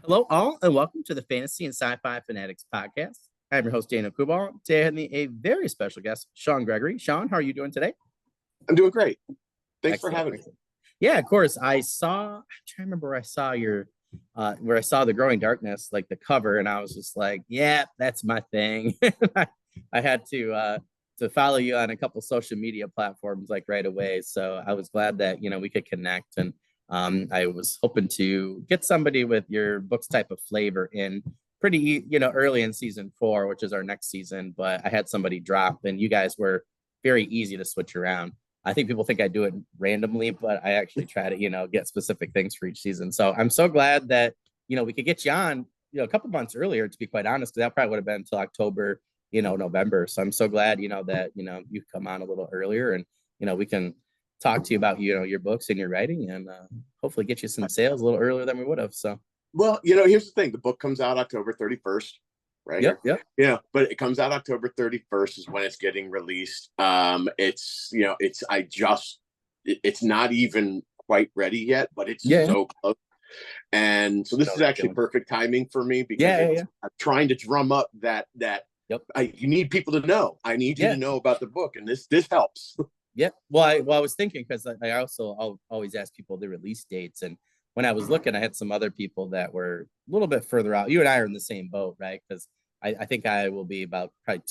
Hello, all, and welcome to the Fantasy and Sci-Fi Fanatics podcast. I'm your host, Daniel Coolbaugh. Today, I have a very special guest, Sean Gregory. Sean, how are you doing today? I'm doing great. Thanks for Excellent. having me. Yeah, of course. I'm trying to remember where I saw where I saw the Growing Darkness, like the cover, and I was just like, yeah, that's my thing. I had to follow you on a couple social media platforms like right away. So I was glad that we could connect, and I was hoping to get somebody with your books type of flavor in pretty early in season 4, which is our next season. But I had somebody drop, and you guys were very easy to switch around. I think people think I do it randomly, but I actually try to, get specific things for each season. So I'm so glad that, we could get you on, a couple months earlier, to be quite honest, because that probably would have been until October, November. So I'm so glad, that, you come on a little earlier, and, we can talk to you about, your books and your writing, and hopefully get you some sales a little earlier than we would have. So, well, here's the thing. The book comes out October 31st, right? Yep. Yeah, but it comes out October 31st is when it's getting released. It's not even quite ready yet, but it's so close. And so this is actually perfect timing for me because I'm trying to drum up that you need people to know. I need you to know about the book, and this helps. Yeah. Well, I was thinking, because I'll always ask people the release dates, and when I was looking, I had some other people that were a little bit further out. You and I are in the same boat, right? Because I think I will be about probably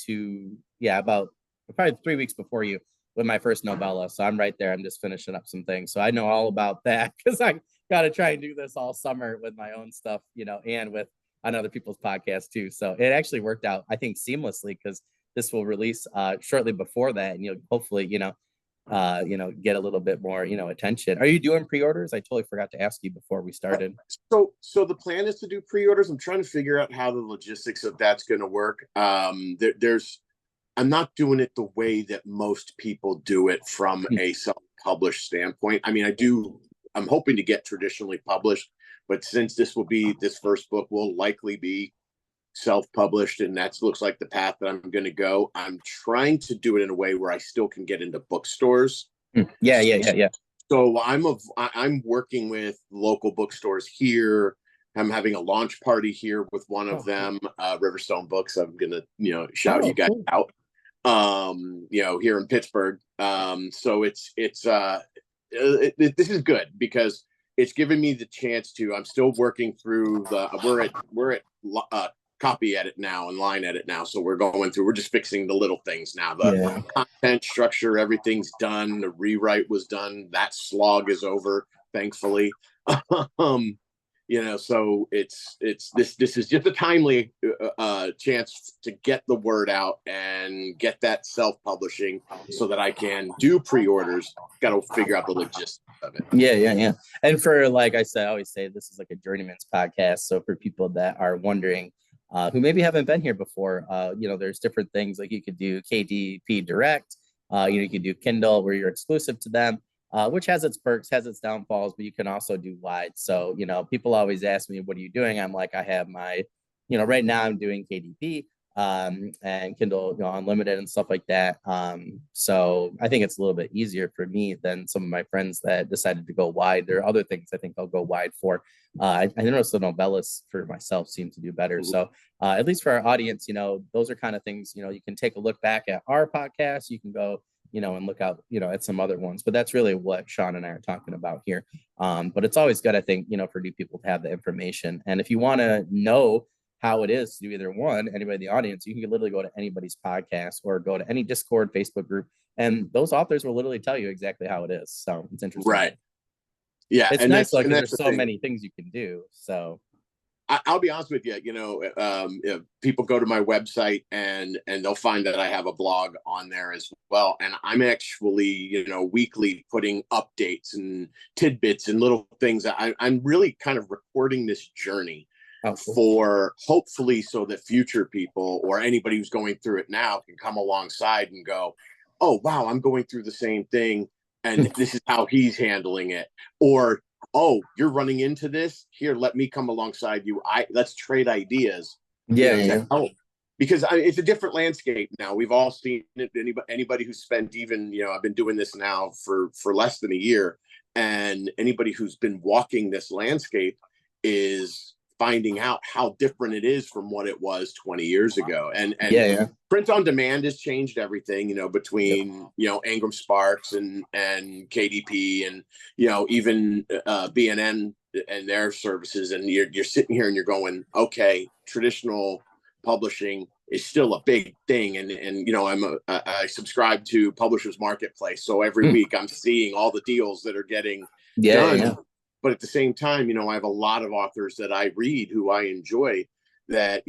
3 weeks before you with my first novella. So I'm right there. I'm just finishing up some things. So I know all about that, because I got to try and do this all summer with my own stuff, and with on other people's podcasts too. So it actually worked out, I think, seamlessly, because this will release shortly before that, and you'll hopefully, get a little bit more, attention. Are you doing pre-orders? I totally forgot to ask you before we started. So the plan is to do pre-orders. I'm trying to figure out how the logistics of that's going to work. I'm not doing it the way that most people do it from a self-published standpoint. I mean, I'm hoping to get traditionally published, but since this first book will likely be self-published, and that looks like the path that I'm going to go, I'm trying to do it in a way where I still can get into bookstores. Yeah. So I'm working with local bookstores here. I'm having a launch party here with one of them, Riverstone Books. I'm gonna shout you guys out. Here in Pittsburgh. So this is good because it's given me the chance to. I'm still working through we're at copy edit now and line edit now. So we're just fixing the little things now. The content structure, everything's done. The rewrite was done. That slog is over, thankfully. So this is just a timely chance to get the word out and get that self-publishing so that I can do pre-orders. Got to figure out the logistics of it. Yeah. And for, like I said, I always say this is like a journeyman's podcast. So for people that are wondering, who maybe haven't been here before, there's different things, like you could do KDP Direct, you could do Kindle where you're exclusive to them, which has its perks, has its downfalls, but you can also do wide. So, people always ask me, what are you doing? I'm like, I have my, right now I'm doing KDP and Kindle Unlimited and stuff like that. So I think it's a little bit easier for me than some of my friends that decided to go wide. There are other things I think I'll go wide for. I noticed the novellas for myself seem to do better. So at least for our audience, those are kind of things, you can take a look back at our podcast. You can go, and look out, at some other ones. But that's really what Sean and I are talking about here. But it's always good, I think, for new people to have the information. And if you want to know how it is to do either one, anybody in the audience, you can literally go to anybody's podcast or go to any Discord, Facebook group, and those authors will literally tell you exactly how it is. So it's interesting. Right. Yeah. It's nice, like, there's so many things you can do. So I'll be honest with you, if people go to my website and they'll find that I have a blog on there as well. And I'm actually, weekly putting updates and tidbits and little things. I'm really kind of recording this journey for hopefully so that future people or anybody who's going through it now can come alongside and go, oh, wow, I'm going through the same thing. And this is how he's handling it. Or, oh, you're running into this here. Let me come alongside you. Let's trade ideas. Help. Because it's a different landscape now. We've all seen it. Anybody who's spent even, I've been doing this now for less than a year. And anybody who's been walking this landscape is finding out how different it is from what it was 20 years ago. And Yeah. print on demand has changed everything, Yep. between, Ingram Sparks and KDP and, even BNN and their services. And you're sitting here and you're going, okay, traditional publishing is still a big thing. And I subscribe to Publishers Marketplace. So every week I'm seeing all the deals that are getting done. Yeah. But at the same time, I have a lot of authors that I read who I enjoy that,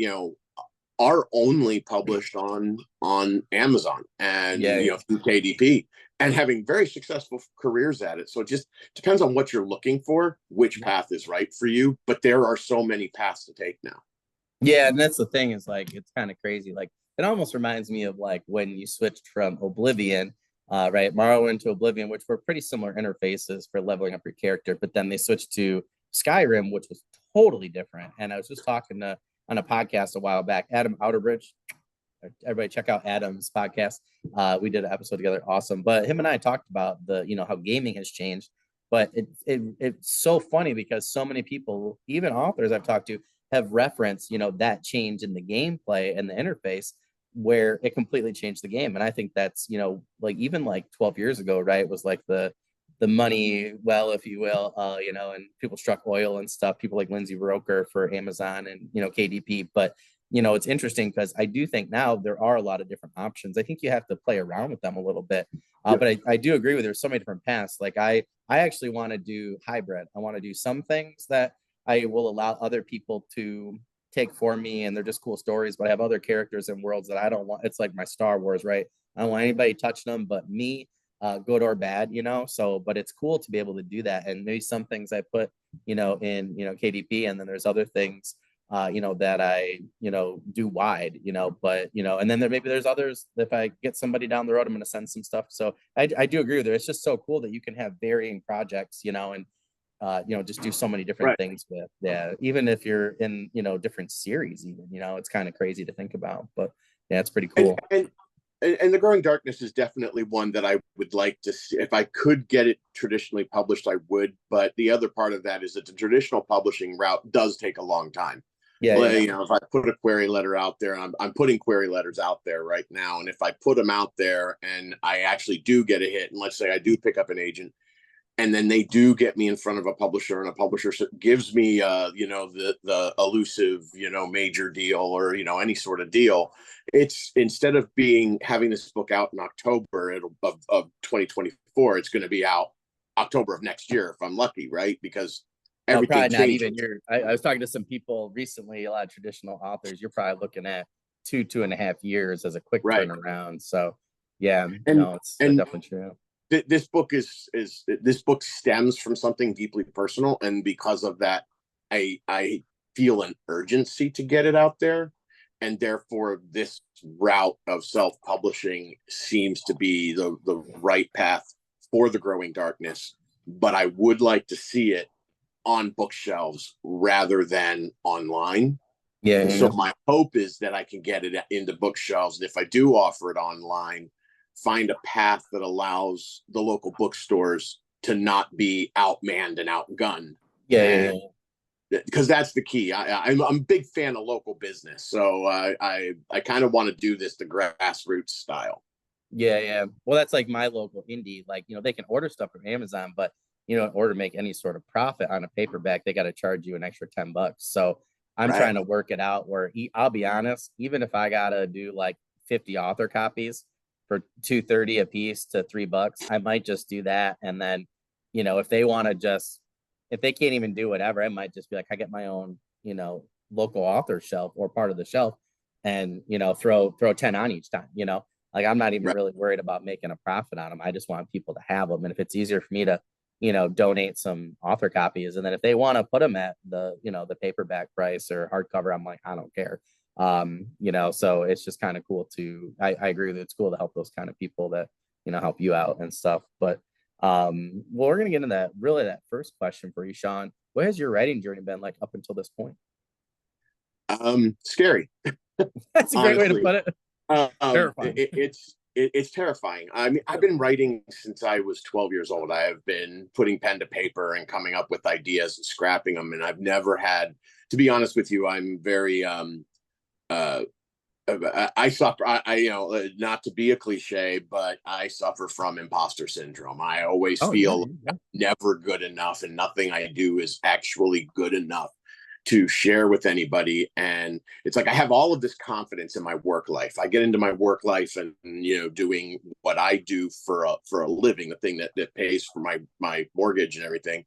are only published on Amazon and Yeah. through KDP and having very successful careers at it. So it just depends on what you're looking for, which path is right for you. But there are so many paths to take now. Yeah, and that's the thing is like it's kind of crazy. Like it almost reminds me of like when you switched from Oblivion, right, Morrowind to Oblivion, which were pretty similar interfaces for leveling up your character, but then they switched to Skyrim, which was totally different. And I was just talking to on a podcast a while back, Adam Outerbridge. Everybody check out Adam's podcast. We did an episode together, awesome. But him and I talked about the how gaming has changed. But it's so funny because so many people, even authors I've talked to, have referenced that change in the gameplay and the interface where it completely changed the game. And I think that's like even like 12 years ago, right? It was like the money well, if you will, and people struck oil and stuff. People like Lindsay Roker for Amazon and KDP, but it's interesting because I do think now there are a lot of different options. I think you have to play around with them a little bit. But I do agree with there's so many different paths. Like I actually want to do hybrid. I want to do some things that I will allow other people to take for me, and they're just cool stories. But I have other characters and worlds that I don't want. It's like my Star Wars, right? I don't want anybody touching them but me, good or bad, So, but it's cool to be able to do that. And maybe some things I put, in KDP, and then there's other things that I, do wide, but, and then maybe there's others. If I get somebody down the road, I'm going to send some stuff. So I do agree with it. It's just so cool that you can have varying projects, and, just do so many different things with, even if you're in, different series, even, it's kind of crazy to think about, but yeah, it's pretty cool. And the Growing Darkness is definitely one that I would like to see. If I could get it traditionally published, I would. But the other part of that is that the traditional publishing route does take a long time. Yeah, if I put a query letter out there, I'm putting query letters out there right now, and if I put them out there and I actually do get a hit, and let's say I do pick up an agent, and then they do get me in front of a publisher, and a publisher gives me the elusive major deal or any sort of deal. It's instead of having this book out in October of 2024, it's going to be out October of next year if I'm lucky, right? Because everything probably not changes. even. I was talking to some people recently, a lot of traditional authors. You're probably looking at 2.5 years as a quick turnaround. So yeah, it's definitely true. This book this book stems from something deeply personal, and because of that, I feel an urgency to get it out there, and therefore this route of self-publishing seems to be the right path for the Growing Darkness. But I would like to see it on bookshelves rather than online. Yeah. So my hope is that I can get it into bookshelves, and if I do offer it online, find a path that allows the local bookstores to not be outmanned and outgunned. Yeah. Because that's the key. I'm a big fan of local business, so I kind of want to do this the grassroots style. Yeah. Well, that's like my local indie. Like they can order stuff from Amazon, but in order to make any sort of profit on a paperback, they got to charge you an extra $10. So I'm trying to work it out where I'll be honest, even if I gotta do like 50 author copies for $2.30 a piece to $3, I might just do that. And then, if they want to if they can't even do whatever, I might just be like, I get my own, local author shelf or part of the shelf, and throw 10 on each time. Like I'm not even really worried about making a profit on them. I just want people to have them, and if it's easier for me to donate some author copies, and then if they want to put them at the the paperback price or hardcover, I'm like, I don't care. So it's just kind of cool I agree with it. It's cool to help those kind of people that help you out and stuff. But well, we're gonna get into that first question for you, Sean. What has your writing journey been like up until this point? Scary. That's a great way to put it. Terrifying. it's terrifying. I mean, I've been writing since I was 12 years old. I have been putting pen to paper and coming up with ideas and scrapping them. And I've never had, to be honest with you, I'm very, uh, I suffer, you know, not to be a cliche, but I suffer from imposter syndrome. I always Oh yeah, feel yeah. never good enough and nothing I do is actually good enough to share with anybody. And it's like I have all of this confidence in my work life. I get into my work life and, you know, doing what I do for a living, the thing that pays for my mortgage and everything.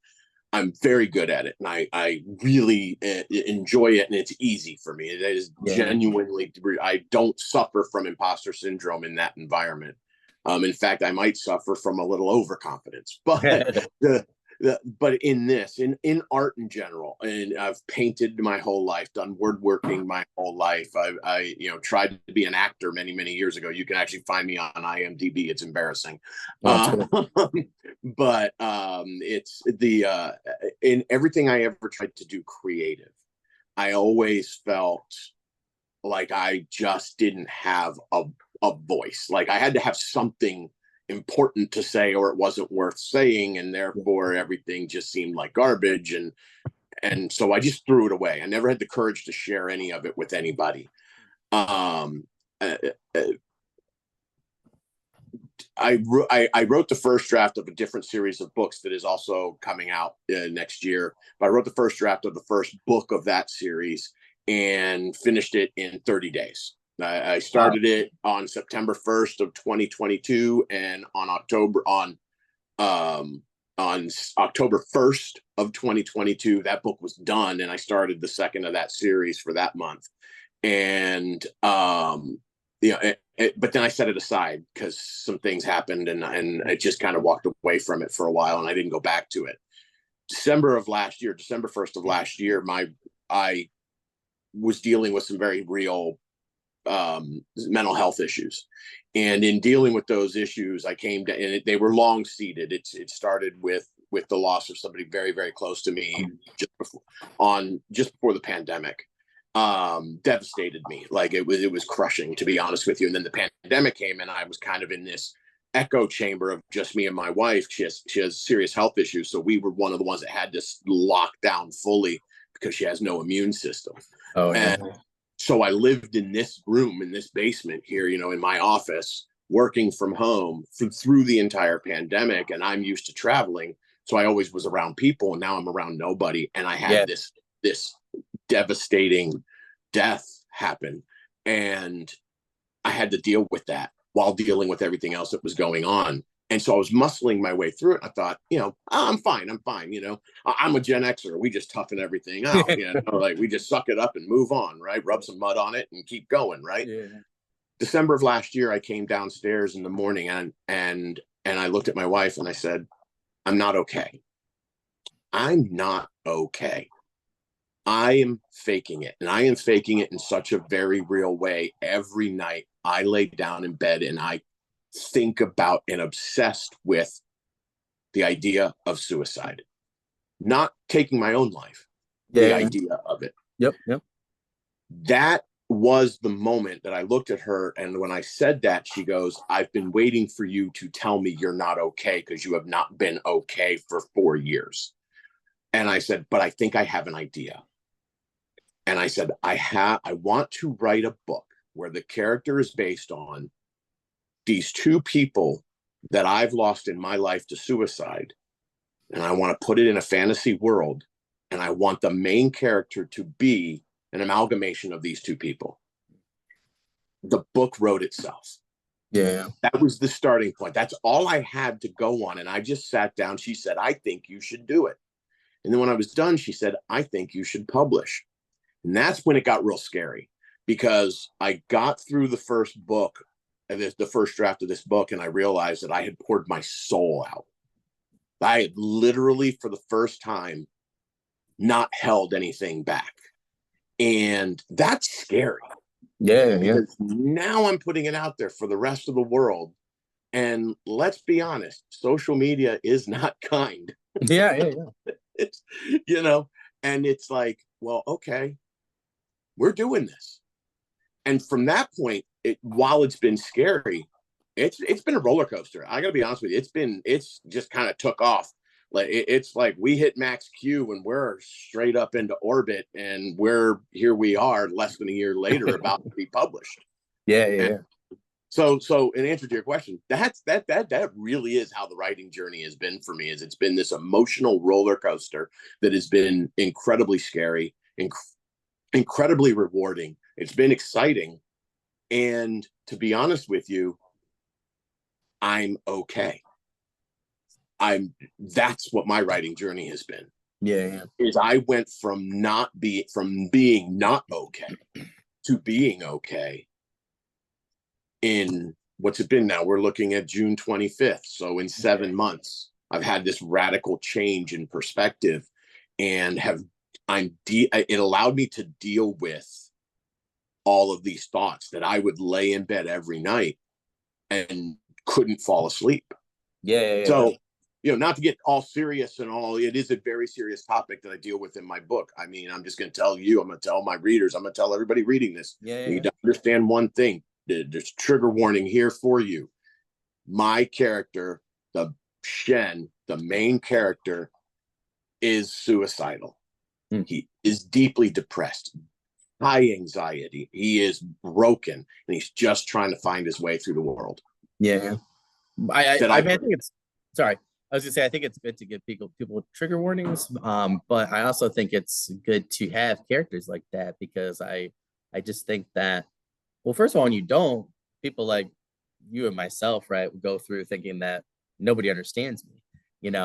I'm very good at it, and I really enjoy it, and it's easy for me. It is Yeah. genuinely. I don't suffer from imposter syndrome in that environment. In fact, I might suffer from a little overconfidence, but the but in this, in art in general, and I've painted my whole life, done woodworking my whole life. I you know tried to be an actor many years ago. You can actually find me on IMDb. It's embarrassing, Oh, that's cool. but it's the in everything I ever tried to do creative, I always felt like I just didn't have a voice. Like I had to have something important to say or it wasn't worth saying, and therefore everything just seemed like garbage. And so I just threw it away. I never had the courage to share any of it with anybody. um uh, uh, I wrote the first draft of a different series of books that is also coming out next year. But I wrote the first draft of the first book of that series and finished it in 30 days. I Wow. started it on September 1st of 2022, and um, on October 1st of 2022, that book was done, and I started the second of that series for that month. And you know, but then I set it aside because some things happened, and I just kind of walked away from it for a while, and I didn't go back to it. December 1st of last year, I was dealing with some very real mental health issues. And in dealing with those issues, I came to, and they were long seated. It started with the loss of somebody very close to me just before the pandemic. Devastated me. Like it was crushing, to be honest with you. And then the pandemic came, and I was kind of in this echo chamber of just me and my wife. She has serious health issues, so we were one of the ones that had to lock down fully because she has no immune system. Oh yeah. And so I lived in this room, in this basement here, you know, in my office, working from home through the entire pandemic. And I'm used to traveling, so I always was around people, and now I'm around nobody. And I Yeah. had this devastating death happen, and I had to deal with that while dealing with everything else that was going on. And so I was muscling my way through it. I thought, you know, oh, I'm fine. I'm fine. You know, I'm a Gen Xer. We just toughen everything out. You know, like we just suck it up and move on, right? Rub some mud on it and keep going, right? Yeah. December of last year, I came downstairs in the morning, and I looked at my wife and I said, I'm not okay. I'm not okay. I am faking it. And I am faking it in such a very real way. Every night I lay down in bed and I think about and obsessed with the idea of suicide, not taking my own life, the Yeah. idea of it. Yep. Yep. That was the moment that I looked at her. And when I said that, she goes, I've been waiting for you to tell me you're not okay because you have not been okay for 4 years. And I said, but I think I have an idea. And I said, I want to write a book where the character is based on these two people that I've lost in my life to suicide. And I want to put it in a fantasy world. And I want the main character to be an amalgamation of these two people. The book wrote itself. Yeah. That was the starting point. That's all I had to go on. And I just sat down. She said, I think you should do it. And then when I was done, she said, I think you should publish. And that's when it got real scary, because I got through the first book, the first draft of this book, and I realized that I had poured my soul out. I had literally, for the first time, not held anything back. And that's scary. Yeah. Yeah. Because now I'm putting it out there for the rest of the world. And let's be honest, social media is not kind. Yeah. Yeah. Yeah. It's, you know, and it's like, well, okay, we're doing this. And from that point, while it's been scary, it's been a roller coaster. I gotta be honest with you. It's just kind of took off. Like it's like we hit max Q and we're straight up into orbit, and here we are less than a year later about to be published. Yeah, And yeah, so in answer to your question, that really is how the writing journey has been for me. Is it's been this emotional roller coaster that has been incredibly scary, incredibly rewarding. It's been exciting, and to be honest with you, I'm okay. That's what my writing journey has been. yeah, yeah. Is I went from being not okay to being okay in what's it been now? We're looking at June 25th. So in 7 months, I've had this radical change in perspective, and it allowed me to deal with all of these thoughts that I would lay in bed every night and couldn't fall asleep. Yeah, yeah, yeah. So, not to get all serious and all, it is a very serious topic that I deal with in my book. I mean, I'm just going to tell you, I'm going to tell my readers, I'm going to tell everybody reading this. Yeah, You yeah, need to understand one thing. There's trigger warning here for you. My character, the main character, is suicidal. yeah. He is deeply depressed, high anxiety. He is broken, and he's just trying to find his way through the world. Yeah. I mean, I think it's sorry. I was gonna say I think it's good to give people trigger warnings. But I also think it's good to have characters like that because I just think that well, first of all, when you don't, people like you and myself, right, would go through thinking that nobody understands me.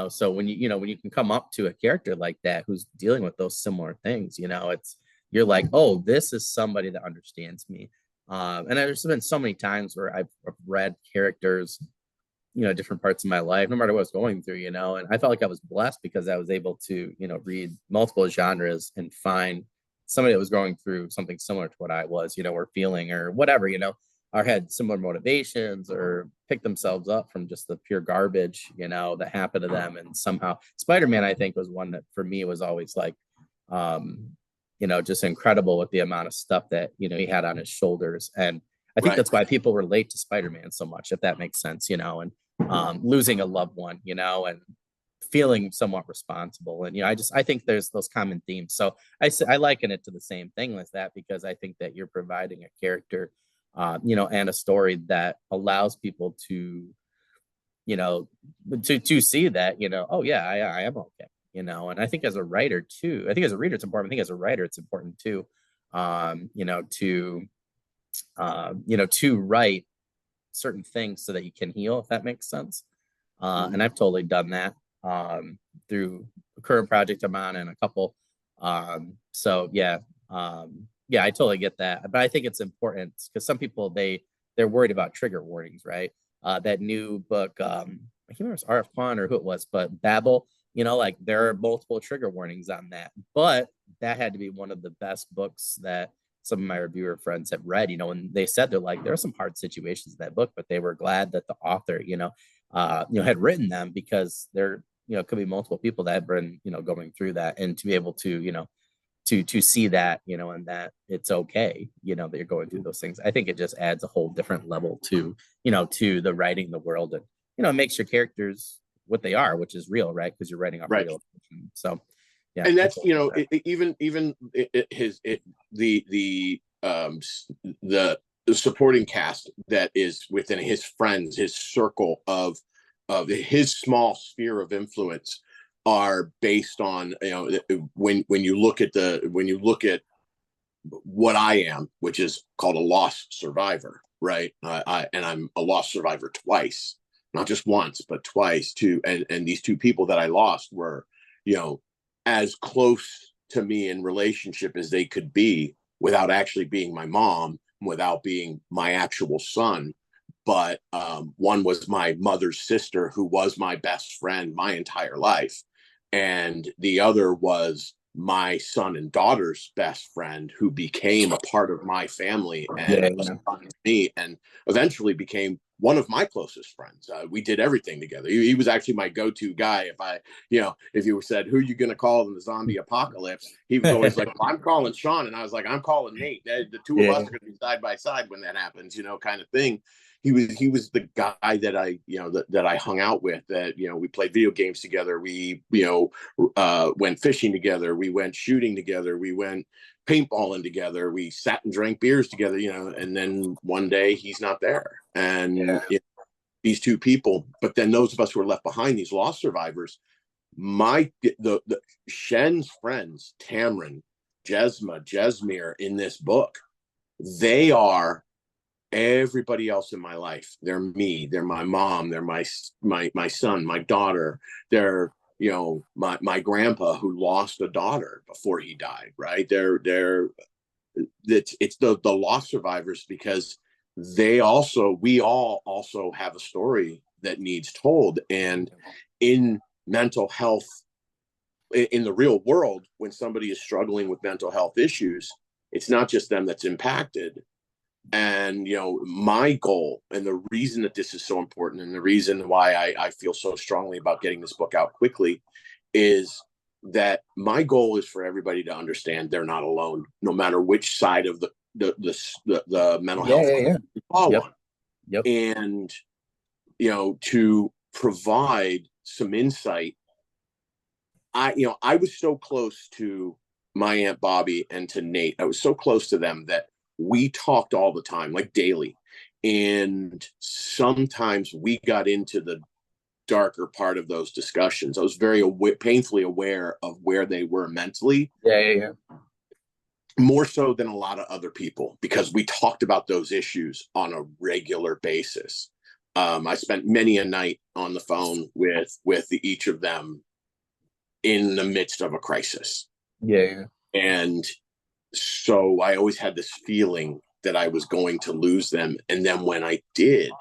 So when you can come up to a character like that who's dealing with those similar things, it's you're like, oh, this is somebody that understands me. And there's been so many times where I've read characters, different parts of my life, no matter what I was going through, and I felt like I was blessed because I was able to, read multiple genres and find somebody that was going through something similar to what I was, or feeling or whatever, or had similar motivations or picked themselves up from just the pure garbage, that happened to them. And somehow Spider-Man, I think, was one that for me was always like, just incredible with the amount of stuff that, he had on his shoulders. And I think that's why people relate to Spider-Man so much, if that makes sense, and losing a loved one, and feeling somewhat responsible. And, I think there's those common themes. So I liken it to the same thing as that, because I think that you're providing a character, and a story that allows people to, to see that, oh yeah, I am okay. And I think as a writer too, I think as a reader, it's important. I think as a writer, it's important too, to write certain things so that you can heal, if that makes sense. And I've totally done that through a current project I'm on and a couple. So yeah, I totally get that. But I think it's important because some people they're worried about trigger warnings, right? That new book, I can't remember if it's R.F. Kwan or who it was, but Babel, like there are multiple trigger warnings on that. But that had to be one of the best books that some of my reviewer friends have read, and they said they're like, there are some hard situations in that book, but they were glad that the author, had written them because there, could be multiple people that have been, going through that, and to be able to, to see that, and that it's okay, that you're going through those things. I think it just adds a whole different level to, to the writing the world, and, it makes your characters what they are, which is real, right? Because you're writing off real. So yeah, and that's the supporting cast that is within his friends, his circle of his small sphere of influence are based on, when you look at what I am, which is called a lost survivor, right? And I'm a lost survivor twice, not just once, but twice too. And these two people that I lost were, as close to me in relationship as they could be without actually being my mom, without being my actual son. But one was my mother's sister, who was my best friend my entire life. And the other was my son and daughter's best friend, who became a part of my family and a son to me, and eventually became one of my closest friends. We did everything together. He was actually my go-to guy. If you said, who are you going to call in the zombie apocalypse? He was always like, well, I'm calling Sean. And I was like, I'm calling Nate. The two of us are going to be side by side when that happens, kind of thing. he was the guy that I, that I hung out with, that, we played video games together. We, went fishing together. We went shooting together. We went paintballing together. We sat and drank beers together, and then one day he's not there. And Yeah. these two people, but then those of us who are left behind, these lost survivors, the Shen's friends, Tamron, Jesmir in this book, they are everybody else in my life. They're me. They're my mom. They're my son, my daughter. They're, my grandpa who lost a daughter before he died. Right? It's the lost survivors, because we all also have a story that needs told. And in mental health, in the real world, when somebody is struggling with mental health issues, it's not just them that's impacted. And my goal, and the reason that this is so important, and the reason why I feel so strongly about getting this book out quickly, is that my goal is for everybody to understand they're not alone, no matter which side of the mental health you fall Yep. on. Yep. And to provide some insight. I was so close to my Aunt Bobby and to Nate. I was so close to them that we talked all the time, like daily. And sometimes we got into the darker part of those discussions. I was very painfully aware of where they were mentally. Yeah. More so than a lot of other people, because we talked about those issues on a regular basis. I spent many a night on the phone with each of them in the midst of a crisis. Yeah. And so I always had this feeling that I was going to lose them. And then when I did,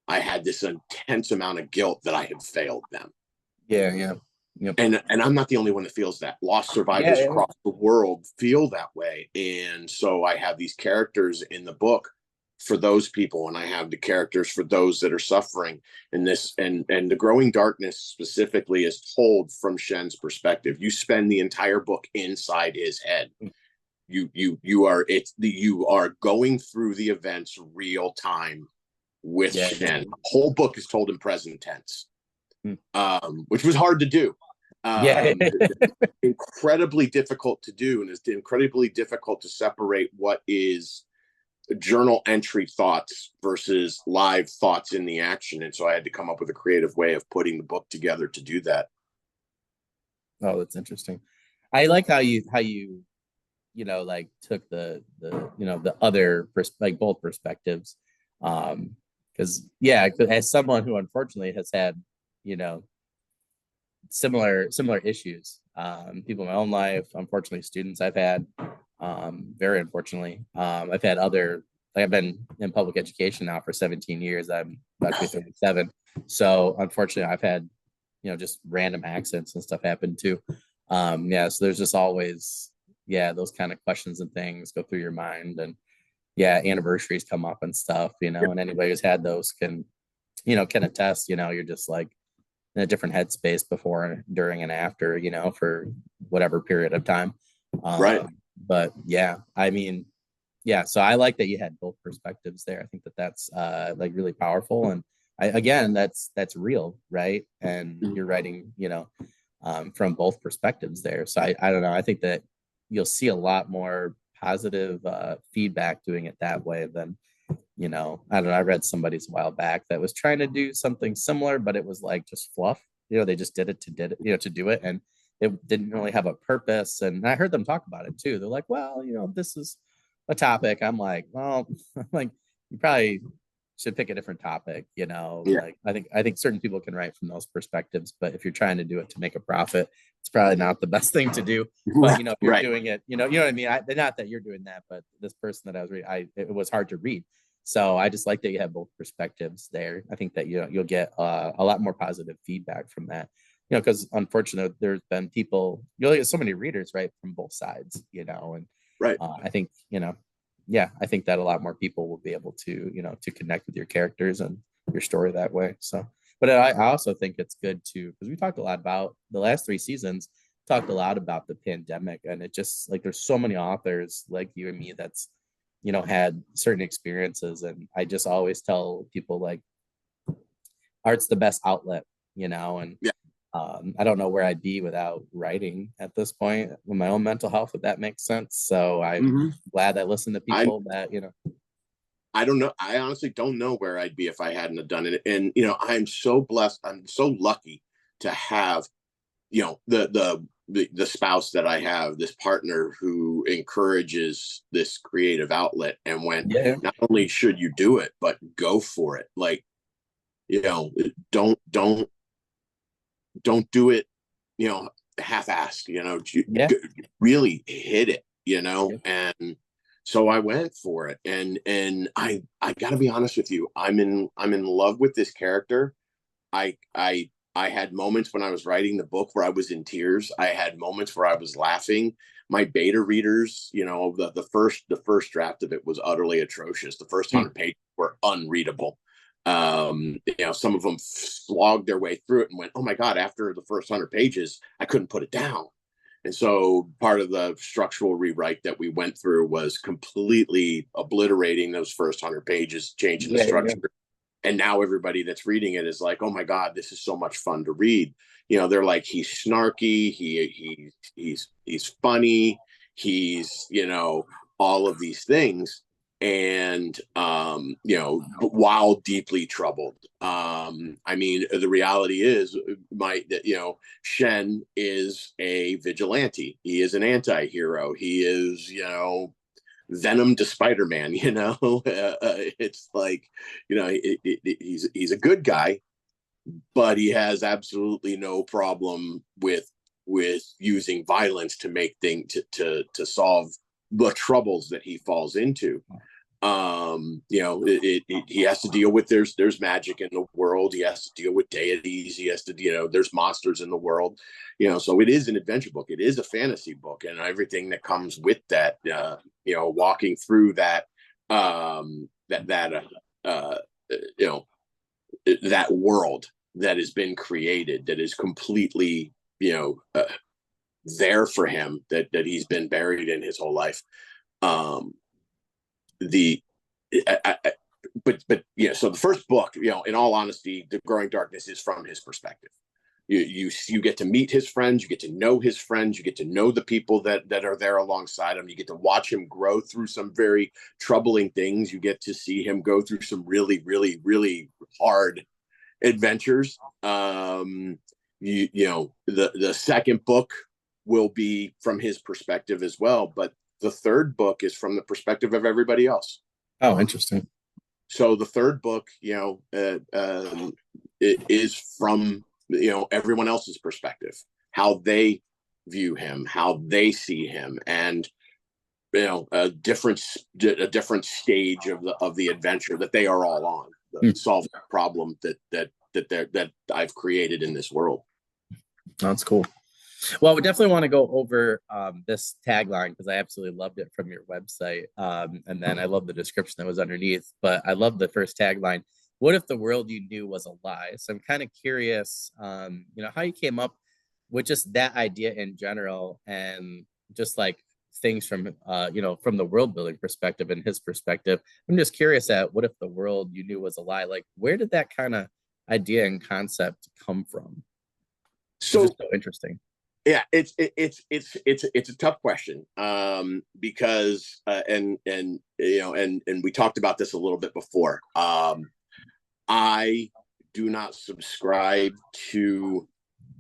I had this intense amount of guilt that I had failed them. Yeah. Yep. And I'm not the only one that feels that. Lost survivors across the world feel that way. And so I have these characters in the book for those people, and I have the characters for those that are suffering. And the Growing Darkness specifically is told from Shen's perspective. You spend the entire book inside his head. You are going through the events real time with Shen. The whole book is told in present tense, which was hard to do. Incredibly difficult to do, and it's incredibly difficult to separate what is journal entry thoughts versus live thoughts in the action. And so I had to come up with a creative way of putting the book together to do that. Oh, that's interesting. I like how you like took the the other like both perspectives, because as someone who unfortunately has had similar issues, people in my own life, unfortunately students I've had, very unfortunately, I've had other, like, I've been in public education now for 17 years. I'm about to be 37, so unfortunately I've had just random accidents and stuff happen too. So there's just always those kind of questions and things go through your mind. And anniversaries come up and stuff, and anybody who's had those can attest. You're just like in a different headspace before, during, and after, for whatever period of time. Right. But I mean, so I like that you had both perspectives there. I think that that's like really powerful. And again, that's real, right? And you're writing, from both perspectives there. So I don't know. I think that you'll see a lot more positive feedback doing it that way than, I don't know. I read somebody's a while back that was trying to do something similar, but it was like just fluff. They just did it to do it, and it didn't really have a purpose. And I heard them talk about it too. They're like, well, this is a topic. I'm like, well, like, you probably should pick a different topic. Like, I think certain people can write from those perspectives, but if you're trying to do it to make a profit, it's probably not the best thing to do. But if you're doing it, you know what I mean. Not that you're doing that, but this person that I was reading, it was hard to read. So I just like that you have both perspectives there. I think that you'll get a lot more positive feedback from that. Because unfortunately, there's been people, you'll get so many readers, right, from both sides. And I think I think that a lot more people will be able to to connect with your characters and your story that way. So, but I also think it's good too, because we talked a lot about the last 3 seasons. Talked a lot about the pandemic, and it just, like, there's so many authors like you and me that's had certain experiences. And I just always tell people like art's the best outlet, and Yeah. I don't know where I'd be without writing at this point with my own mental health, if that makes sense. So I'm Hmm. glad I listen to I people that, I don't know. I honestly don't know where I'd be if I hadn't have done it. And I'm so blessed. I'm so lucky to have the spouse that I have, this partner who encourages this creative outlet and went, yeah, not only should you do it, but go for it. Like, you know, don't don't don't do it, half-assed, yeah, really hit it, yeah, and so I went for it. And I got to be honest with you, I'm in love with this character. I had moments when I was writing the book where I was in tears. I had moments where I was laughing. My beta readers, the first draft of it was utterly atrocious. The first mm, 100 pages were unreadable. Some of them slogged their way through it and went, "Oh my God!" After the first 100 pages, I couldn't put it down. And so part of the structural rewrite that we went through was completely obliterating those first 100 pages, changing the yeah, yeah, structure. And now everybody that's reading it is like, "Oh my God, this is so much fun to read." They're like, he's snarky, he's funny, he's all of these things, and while deeply troubled. I mean, the reality is, Shen is a vigilante. He is an anti-hero. He is, Venom to Spider-Man. It's like, he's a good guy, but he has absolutely no problem with using violence to make things to solve the troubles that he falls into. He has to deal with, there's magic in the world. He has to deal with deities. He has to, there's monsters in the world. So it is an adventure book. It is a fantasy book, and everything that comes with that. Walking through that, uh, you know, that world that has been created, that is completely, there for him, that he's been buried in his whole life. Um, the but yeah, so the first book, in all honesty, The Growing Darkness is from his perspective. You get to meet his friends, you get to know his friends, you get to know the people that are there alongside him. You get to watch him grow through some very troubling things. You get to see him go through some really, really, really hard adventures. The second book will be from his perspective as well, but the third book is from the perspective of everybody else. oh, interesting. So the third book, it is from everyone else's perspective, how they view him, how they see him, and a different stage of the adventure that they are all on, the Mm, solving a problem that I've created in this world. that's cool. Well, we definitely want to go over this tagline because I absolutely loved it from your website. And then I love the description that was underneath, but I love the first tagline. What if the world you knew was a lie? So I'm kind of curious, how you came up with just that idea in general and just like things from, from the world building perspective and his perspective. I'm just curious at what if the world you knew was a lie? Like, where did that kind of idea and concept come from? It's just So so interesting. yeah, it's a tough question, because and we talked about this a little bit before. I do not subscribe to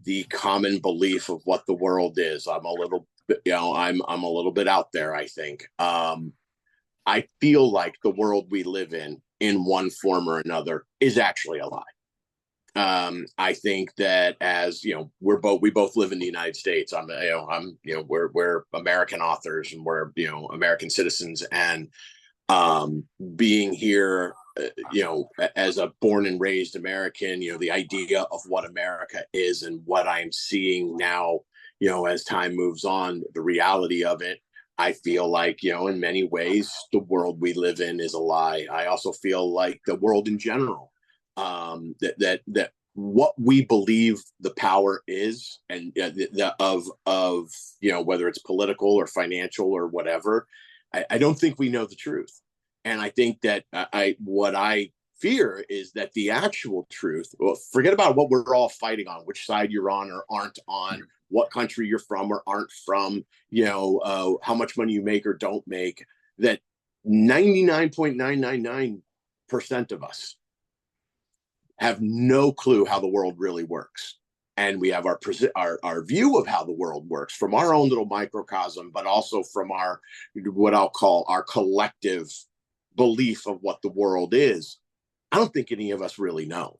the common belief of what the world is. I'm a little bit, I'm a little bit out there, I think. I feel like the world we live in one form or another, is actually a lie. I think that, as we both live in the United States. We're American authors, and we're American citizens, and being here, as a born and raised American, the idea of what America is and what I'm seeing now, as time moves on, the reality of it. I feel like, in many ways, the world we live in is a lie. I also feel like the world in general, that what we believe the power is, and of whether it's political or financial or whatever, I don't think we know the truth. And I think that what I fear is that the actual truth, well, forget about what we're all fighting on, which side you're on or aren't on, what country you're from or aren't from, how much money you make or don't make, that 99.999% of us have no clue how the world really works. And we have our view of how the world works from our own little microcosm, but also from our, what I'll call our collective belief of what the world is. I don't think any of us really know.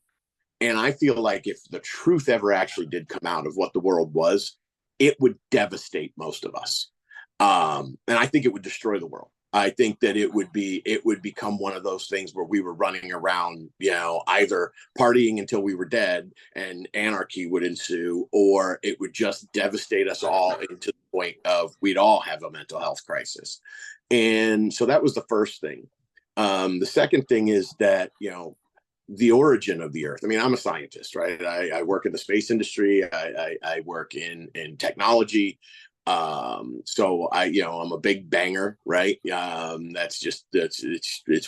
And I feel like if the truth ever actually did come out of what the world was, it would devastate most of us. And I think it would destroy the world. I think that it would become one of those things where we were running around, either partying until we were dead and anarchy would ensue, or it would just devastate us all into the point of we'd all have a mental health crisis. And so that was the first thing. The second thing is that, the origin of the earth. I mean, I'm a scientist, right? I work in the space industry. I work in technology. So I'm a big banger, right? It's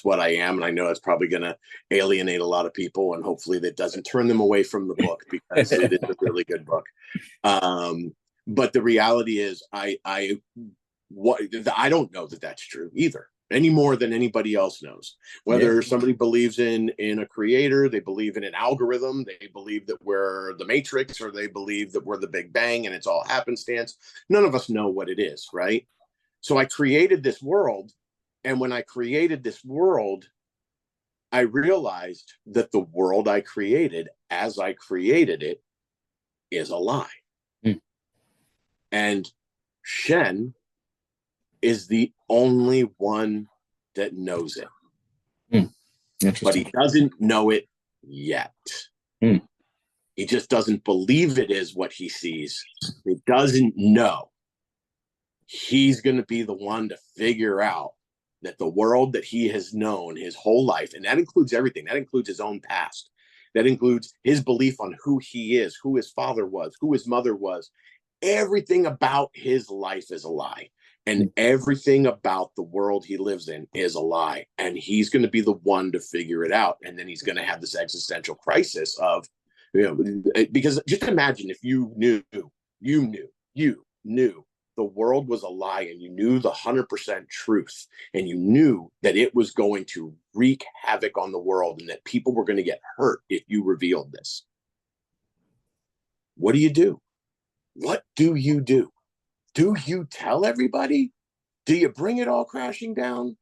what I am. And I know it's probably going to alienate a lot of people, and hopefully that doesn't turn them away from the book, because it is a really good book. But the reality is I don't know that that's true either, any more than anybody else knows. Whether somebody believes in a creator, they believe in an algorithm, they believe that we're the Matrix, or they believe that we're the Big Bang and it's all happenstance. None of us know what it is, right? So I created this world, and when I created this world, I realized that the world I created, as I created it, is a lie. And Shen is the only one that knows it. But he doesn't know it yet. He just doesn't believe it is what he sees. He doesn't know. He's going to be the one to figure out that the world that he has known his whole life, and that includes everything, that includes his own past, that includes his belief on who he is, who his father was, who his mother was. Everything about his life is a lie. And everything about the world he lives in is a lie. And he's going to be the one to figure it out. And then he's going to have this existential crisis of, because just imagine if you knew the world was a lie, and you knew the 100% truth, and you knew that it was going to wreak havoc on the world, and that people were going to get hurt if you revealed this. What do you do? What do you do? Do you tell everybody? Do you bring it all crashing down?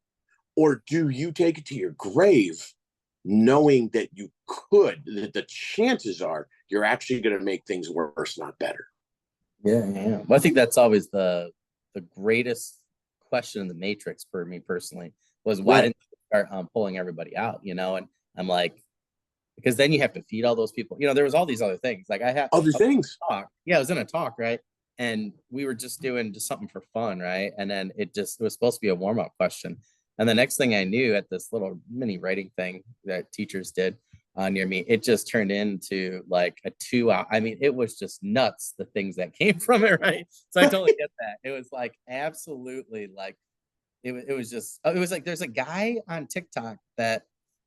Or do you take it to your grave knowing that that the chances are you're actually going to make things worse, not better? Yeah. Well, I think that's always the greatest question in the Matrix for me personally, was why didn't you start pulling everybody out, And I'm like, because then you have to feed all those people. There was all these other things. Like I was in a talk, right? And we were just doing something for fun, right? And then it was supposed to be a warm-up question. And the next thing I knew, at this little mini writing thing that teachers did near me, it just turned into like a 2 hour. I mean, it was just nuts, the things that came from it, right? So I totally get that. It was like absolutely like it was like there's a guy on TikTok that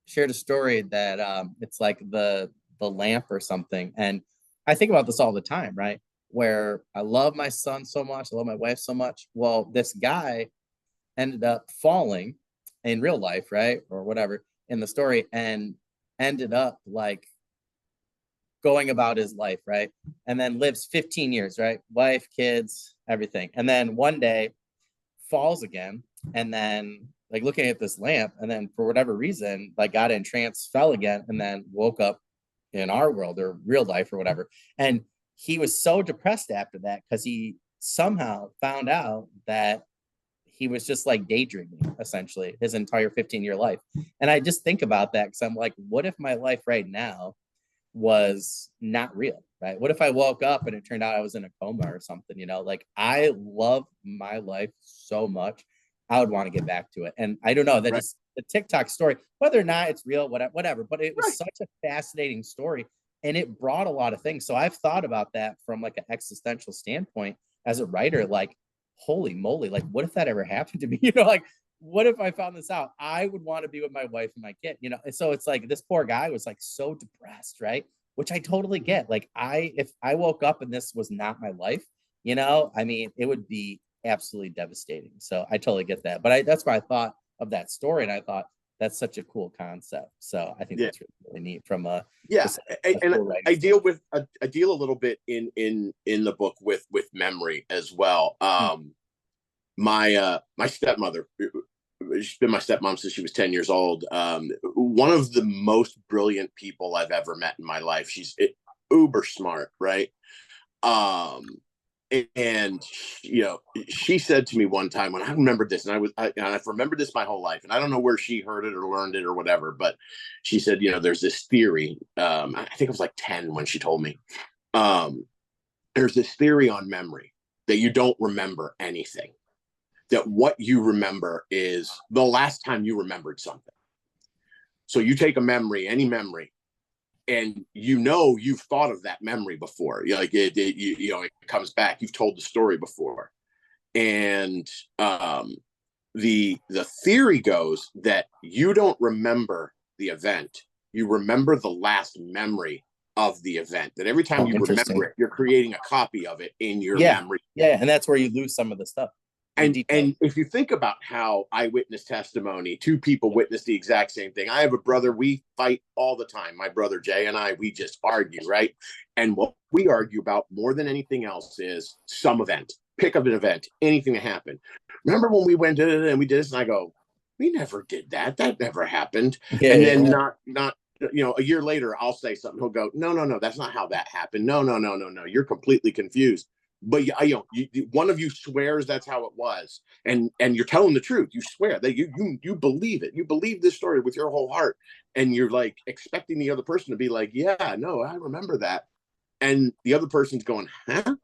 shared a story that it's like the lamp or something. And I think about this all the time, right? Where I love my son so much, I love my wife so much. Well, this guy ended up falling in real life, right? Or whatever in the story, and ended up like going about his life, right? And then lives 15 years, right? Wife, kids, everything. And then one day falls again, and then like looking at this lamp, and then for whatever reason, like got in trance, fell again, and then woke up in our world or real life or whatever. And he was so depressed after that because he somehow found out that he was just like daydreaming essentially his entire 15-year life. And I just think about that because I'm like, what if my life right now was not real, right? What if I woke up and it turned out I was in a coma or something, Like I love my life so much. I would want to get back to it. And I don't know, that just the TikTok story, whether or not it's real, whatever, but it was such a fascinating story. And it brought a lot of things. So I've thought about that from like an existential standpoint as a writer. Like, holy moly, like what if that ever happened to me? You know, like what if I found this out? I would want to be with my wife and my kid, you know. And so it's like this poor guy was like so depressed, right? Which I totally get. Like if I woke up and this was not my life, you know, I mean, it would be absolutely devastating. So I totally get that. But that's why I thought of that story, and I thought that's such a cool concept. So I think Yeah. that's really, really neat from a Yeah, just a and cool writing I deal style. with I deal a little bit in the book with memory as well. My stepmother, she's been my stepmom since she was 10 years old. One of the most brilliant people I've ever met in my life. She's uber smart, right? Um, and you know, she said to me one time, when I remembered this, and I've remembered this my whole life, and I don't know where she heard it or learned it or whatever, but she said, you know, there's this theory. I think I was like 10 when she told me. Um, there's this theory on memory that you don't remember anything. That what you remember is the last time you remembered something. So you take a memory, any memory, and you know you've thought of that memory before. Like you know, it comes back. You've told the story before, and the theory goes that you don't remember the event. You remember the last memory of the event. That every time Oh, you remember interesting. it, you're creating a copy of it in your Yeah. memory. Yeah. And that's where you lose some of the stuff, the details. And if you think about how eyewitness testimony, two people witness the exact same thing. I have a brother, we fight all the time. My brother Jay and I, we just argue, right? And what we argue about more than anything else is some event. Pick up an event, anything that happened. Remember when we went to it and we did this? And I go, we never did that. That never happened. Yeah, And yeah, then yeah. not you know, a year later, I'll say something. He'll go, no, that's not how that happened. No. You're completely confused. But you know, one of you swears that's how it was, and you're telling the truth. You swear that you believe it. You believe this story with your whole heart, and you're like expecting the other person to be like, yeah, no, I remember that, and the other person's going, huh?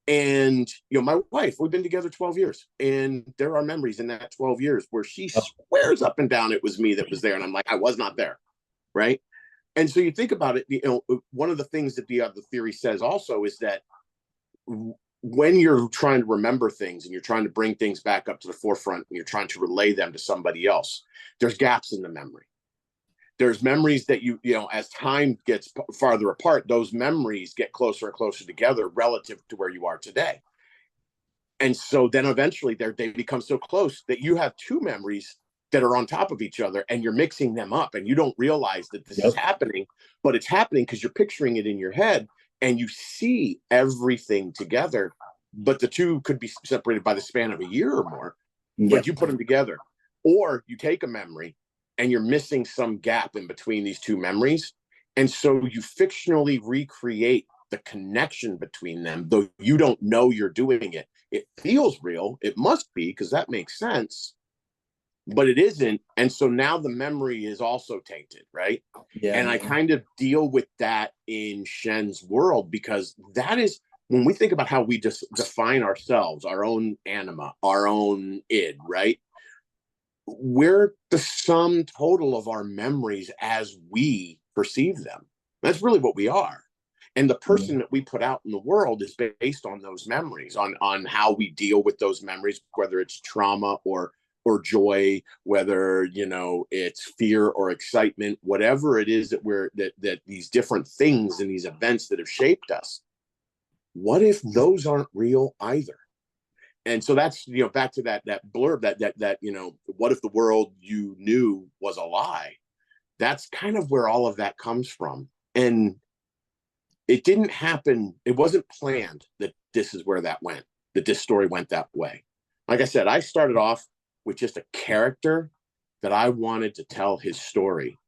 And you know, my wife, we've been together 12 years, and there are memories in that 12 years where she Oh, swears up and down it was me that was there, and I'm like, I was not there, right? And so you think about it, you know, one of the things that the other theory says also is that when you're trying to remember things and you're trying to bring things back up to the forefront and you're trying to relay them to somebody else, there's gaps in the memory. There's memories that you know, as time gets farther apart, those memories get closer and closer together relative to where you are today. And so then eventually they become so close that you have two memories that are on top of each other and you're mixing them up and you don't realize that this is yep. happening, but it's happening because you're picturing it in your head and you see everything together, but the two could be separated by the span of a year or more, but Yep. you put them together. Or you take a memory and you're missing some gap in between these two memories. And so you fictionally recreate the connection between them, though you don't know you're doing it. It feels real. It must be because that makes sense, but it isn't. And so now the memory is also tainted, right? Yeah, And I yeah. kind of deal with that in Shen's world because that is when we think about how we just define ourselves, our own anima, our own id, right? We're the sum total of our memories as we perceive them. That's really what we are. And the Yeah. person that we put out in the world is based on those memories, on how we deal with those memories, whether it's trauma or joy, whether you know it's fear or excitement, whatever it is that that these different things and these events that have shaped us. What if those aren't real either? And so that's, you know, back to that blurb, that you know, what if the world you knew was a lie? That's kind of where all of that comes from. And it didn't happen, it wasn't planned that this is where that went, that this story went that way. Like I said, I started off with just a character that I wanted to tell his story.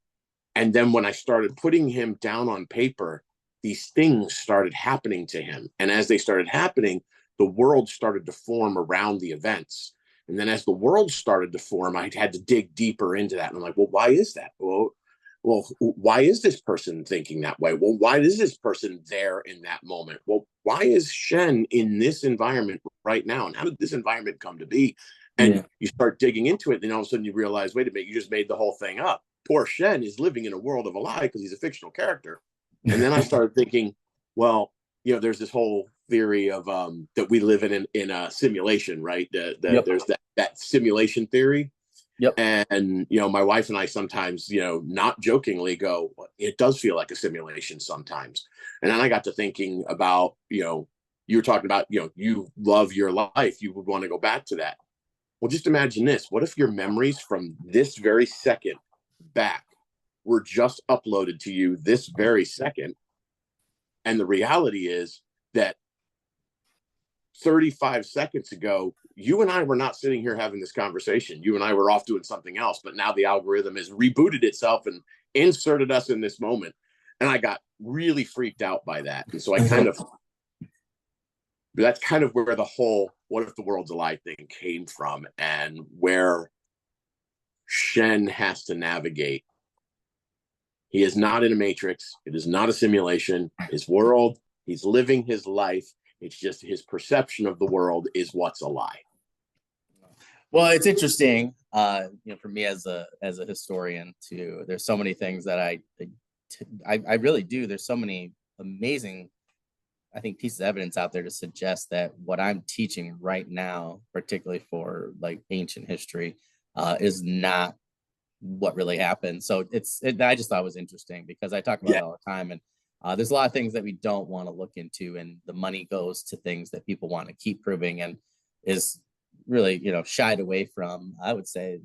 And then when I started putting him down on paper, these things started happening to him. And as they started happening, the world started to form around the events. And then as the world started to form, I had to dig deeper into that. And I'm like, well, why is that? Well, why is this person thinking that way? Well, why is this person there in that moment? Well, why is Shen in this environment right now? And how did this environment come to be? And Yeah. you start digging into it, and all of a sudden you realize, wait a minute, you just made the whole thing up. Poor Shen is living in a world of a lie because he's a fictional character. And then I started thinking, well, you know, there's this whole theory of that we live in a simulation, right? Yep. There's that simulation theory. Yep. And my wife and I sometimes, not jokingly go, it does feel like a simulation sometimes. And then I got to thinking about, you were talking about, you love your life, you would want to go back to that. Well, just imagine this. What if your memories from this very second back were just uploaded to you this very second? And the reality is that 35 seconds ago, you and I were not sitting here having this conversation. You and I were off doing something else, but now the algorithm has rebooted itself and inserted us in this moment. And I got really freaked out by that. And so that's kind of where the whole what if the world's a lie thing came from, and where Shen has to navigate. He is not in a matrix. It is not a simulation. His world, he's living his life. It's just his perception of the world is what's a lie. Well, it's interesting, for me as a historian too. There's so many things that I really do. There's so many amazing, I think, pieces of evidence out there to suggest that what I'm teaching right now, particularly for like ancient history, is not what really happened. So I just thought it was interesting because I talk about it all the time, and there's a lot of things that we don't want to look into, and the money goes to things that people want to keep proving and is really shied away from. I would say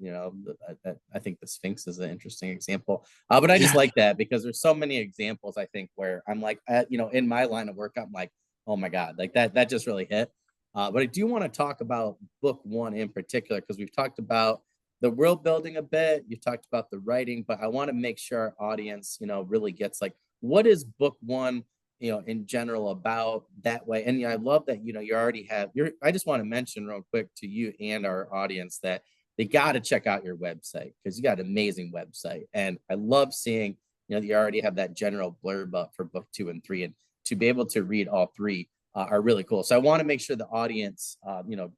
I think the Sphinx is an interesting example, but I just like that because there's so many examples I think where I'm like in my line of work I'm like, oh my god, like that just really hit. But I do want to talk about book one in particular because we've talked about the world building a bit, you've talked about the writing, but I want to make sure our audience really gets like, what is book one in general about that way. And I love that you already have I just want to mention real quick to you and our audience that they got to check out your website because you got an amazing website, and I love seeing you already have that general blurb up for book 2 and 3, and to be able to read all three are really cool. So I want to make sure the audience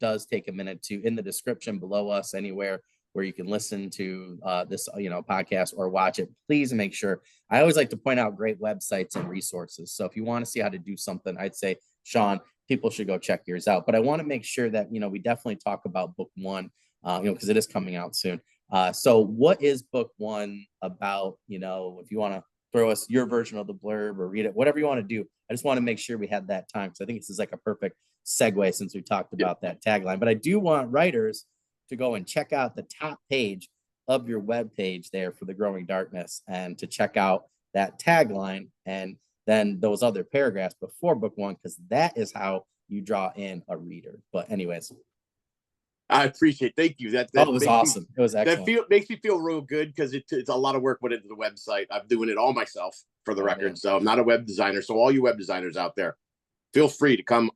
does take a minute to, in the description below us anywhere where you can listen to this podcast or watch it, please make sure. I always like to point out great websites and resources. So if you want to see how to do something, I'd say, Sean, people should go check yours out. But I want to make sure that we definitely talk about book one, because it is coming out soon. So what is book one about? If you want to throw us your version of the blurb or read it, whatever you want to do. I just want to make sure we have that time because I think this is like a perfect segue since we talked about that tagline. But I do want writers to go and check out the top page of your web page there for the Growing Darkness, and to check out that tagline and then those other paragraphs before book one, because that is how you draw in a reader. But anyways, I appreciate. Thank you. That was awesome. It was excellent. Makes me feel real good because it's a lot of work went into the website. I'm doing it all myself for the record, man. So I'm not a web designer. So all you web designers out there, feel free to come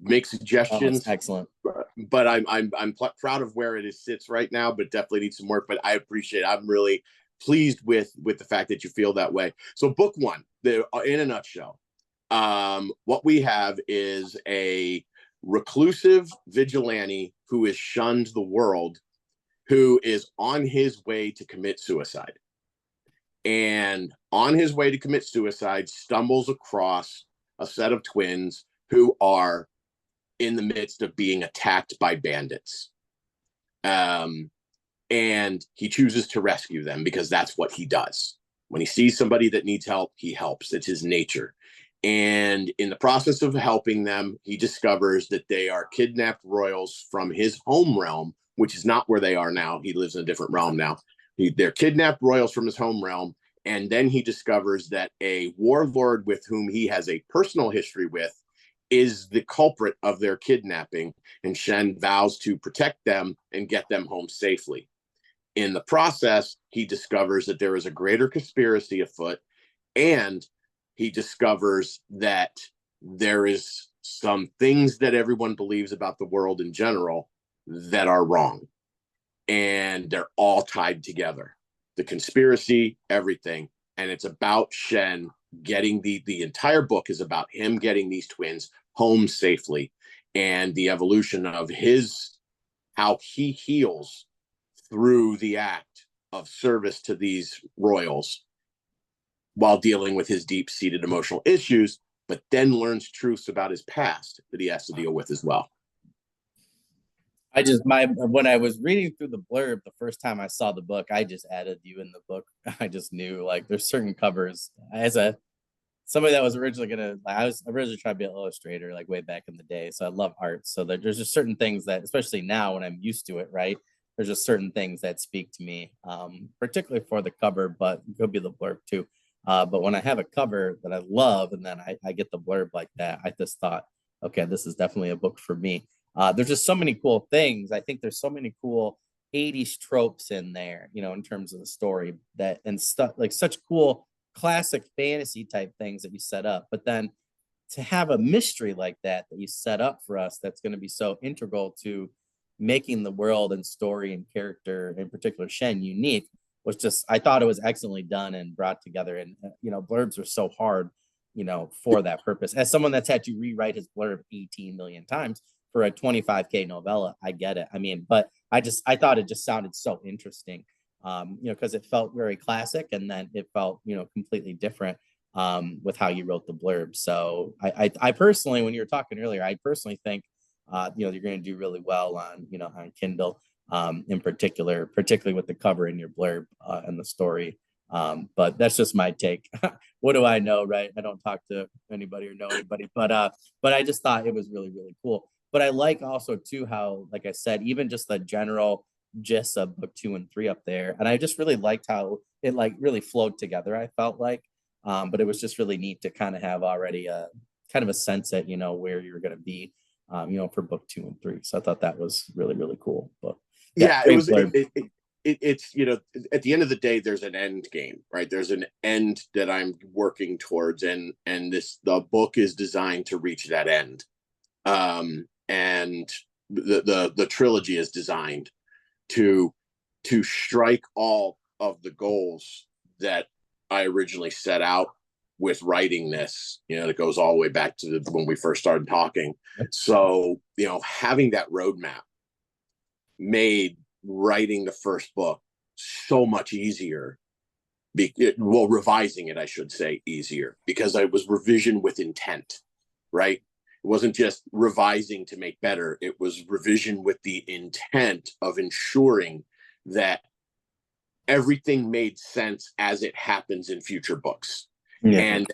make suggestions. Excellent. But I'm proud of where it sits right now, but definitely needs some work. But I appreciate it. I'm really pleased with the fact that you feel that way. So book one, in a nutshell, what we have is a reclusive vigilante who has shunned the world, who is on his way to commit suicide. And on his way to commit suicide, stumbles across a set of twins who are in the midst of being attacked by bandits. And he chooses to rescue them because that's what he does. When he sees somebody that needs help, he helps. It's his nature. And in the process of helping them, he discovers that they are kidnapped royals from his home realm, which is not where they are now. He lives in a different realm now. They're kidnapped royals from his home realm. And then he discovers that a warlord with whom he has a personal history with is the culprit of their kidnapping, and Shen vows to protect them and get them home safely. In the process, he discovers that there is a greater conspiracy afoot, and he discovers that there is some things that everyone believes about the world in general that are wrong, and they're all tied together. The conspiracy, everything, and it's about Shen getting the entire book is about him getting these twins home safely, and the evolution of how he heals through the act of service to these royals while dealing with his deep-seated emotional issues, but then learns truths about his past that he has to deal with as well. When I was reading through the blurb the first time I saw the book, I just added you in the book. I just knew like there's certain covers as a somebody that was originally gonna like, I was originally trying to be an illustrator like way back in the day. So I love art. So there's just certain things that, especially now when I'm used to it, right? There's just certain things that speak to me, particularly for the cover, but it could be the blurb too. But when I have a cover that I love and then I get the blurb like that, I just thought, okay, this is definitely a book for me. There's just so many cool things. I think there's so many cool 80s tropes in there, you know, in terms of the story that and stuff like such cool classic fantasy type things that you set up. But then to have a mystery like that you set up for us that's going to be so integral to making the world and story and character, in particular Shen, unique was just I thought it was excellently done and brought together. And you know, blurbs are so hard, you know, for that purpose. As someone that's had to rewrite his blurb 18 million times for a 25K novella, I get it. I mean, but I thought it just sounded so interesting, you know, because it felt very classic and then it felt, you know, completely different with how you wrote the blurb. So I personally, when you were talking earlier, I personally think, you know, you're going to do really well on, you know, on Kindle in particular, particularly with the cover in your blurb and the story. But that's just my take. What do I know, right? I don't talk to anybody or know anybody, but I just thought it was really, really cool. But I like also too how, like I said, even just the general gist of book 2 and 3 up there, and I just really liked how it like really flowed together. I felt like, but it was just really neat to kind of have already a kind of a sense that you know where you're going to be, you know, for book 2 and 3. So I thought that was really, really cool. But yeah, it was. It's you know, at the end of the day, there's an end game, right? There's an end that I'm working towards, and the book is designed to reach that end. And the trilogy is designed to strike all of the goals that I originally set out with writing this. You know, it goes all the way back to when we first started talking. So, you know, having that roadmap made writing the first book so much easier. Revising it, I should say, easier because I was revision with intent, right? It wasn't just revising to make better. It was revision with the intent of ensuring that everything made sense as it happens in future books. Yeah. And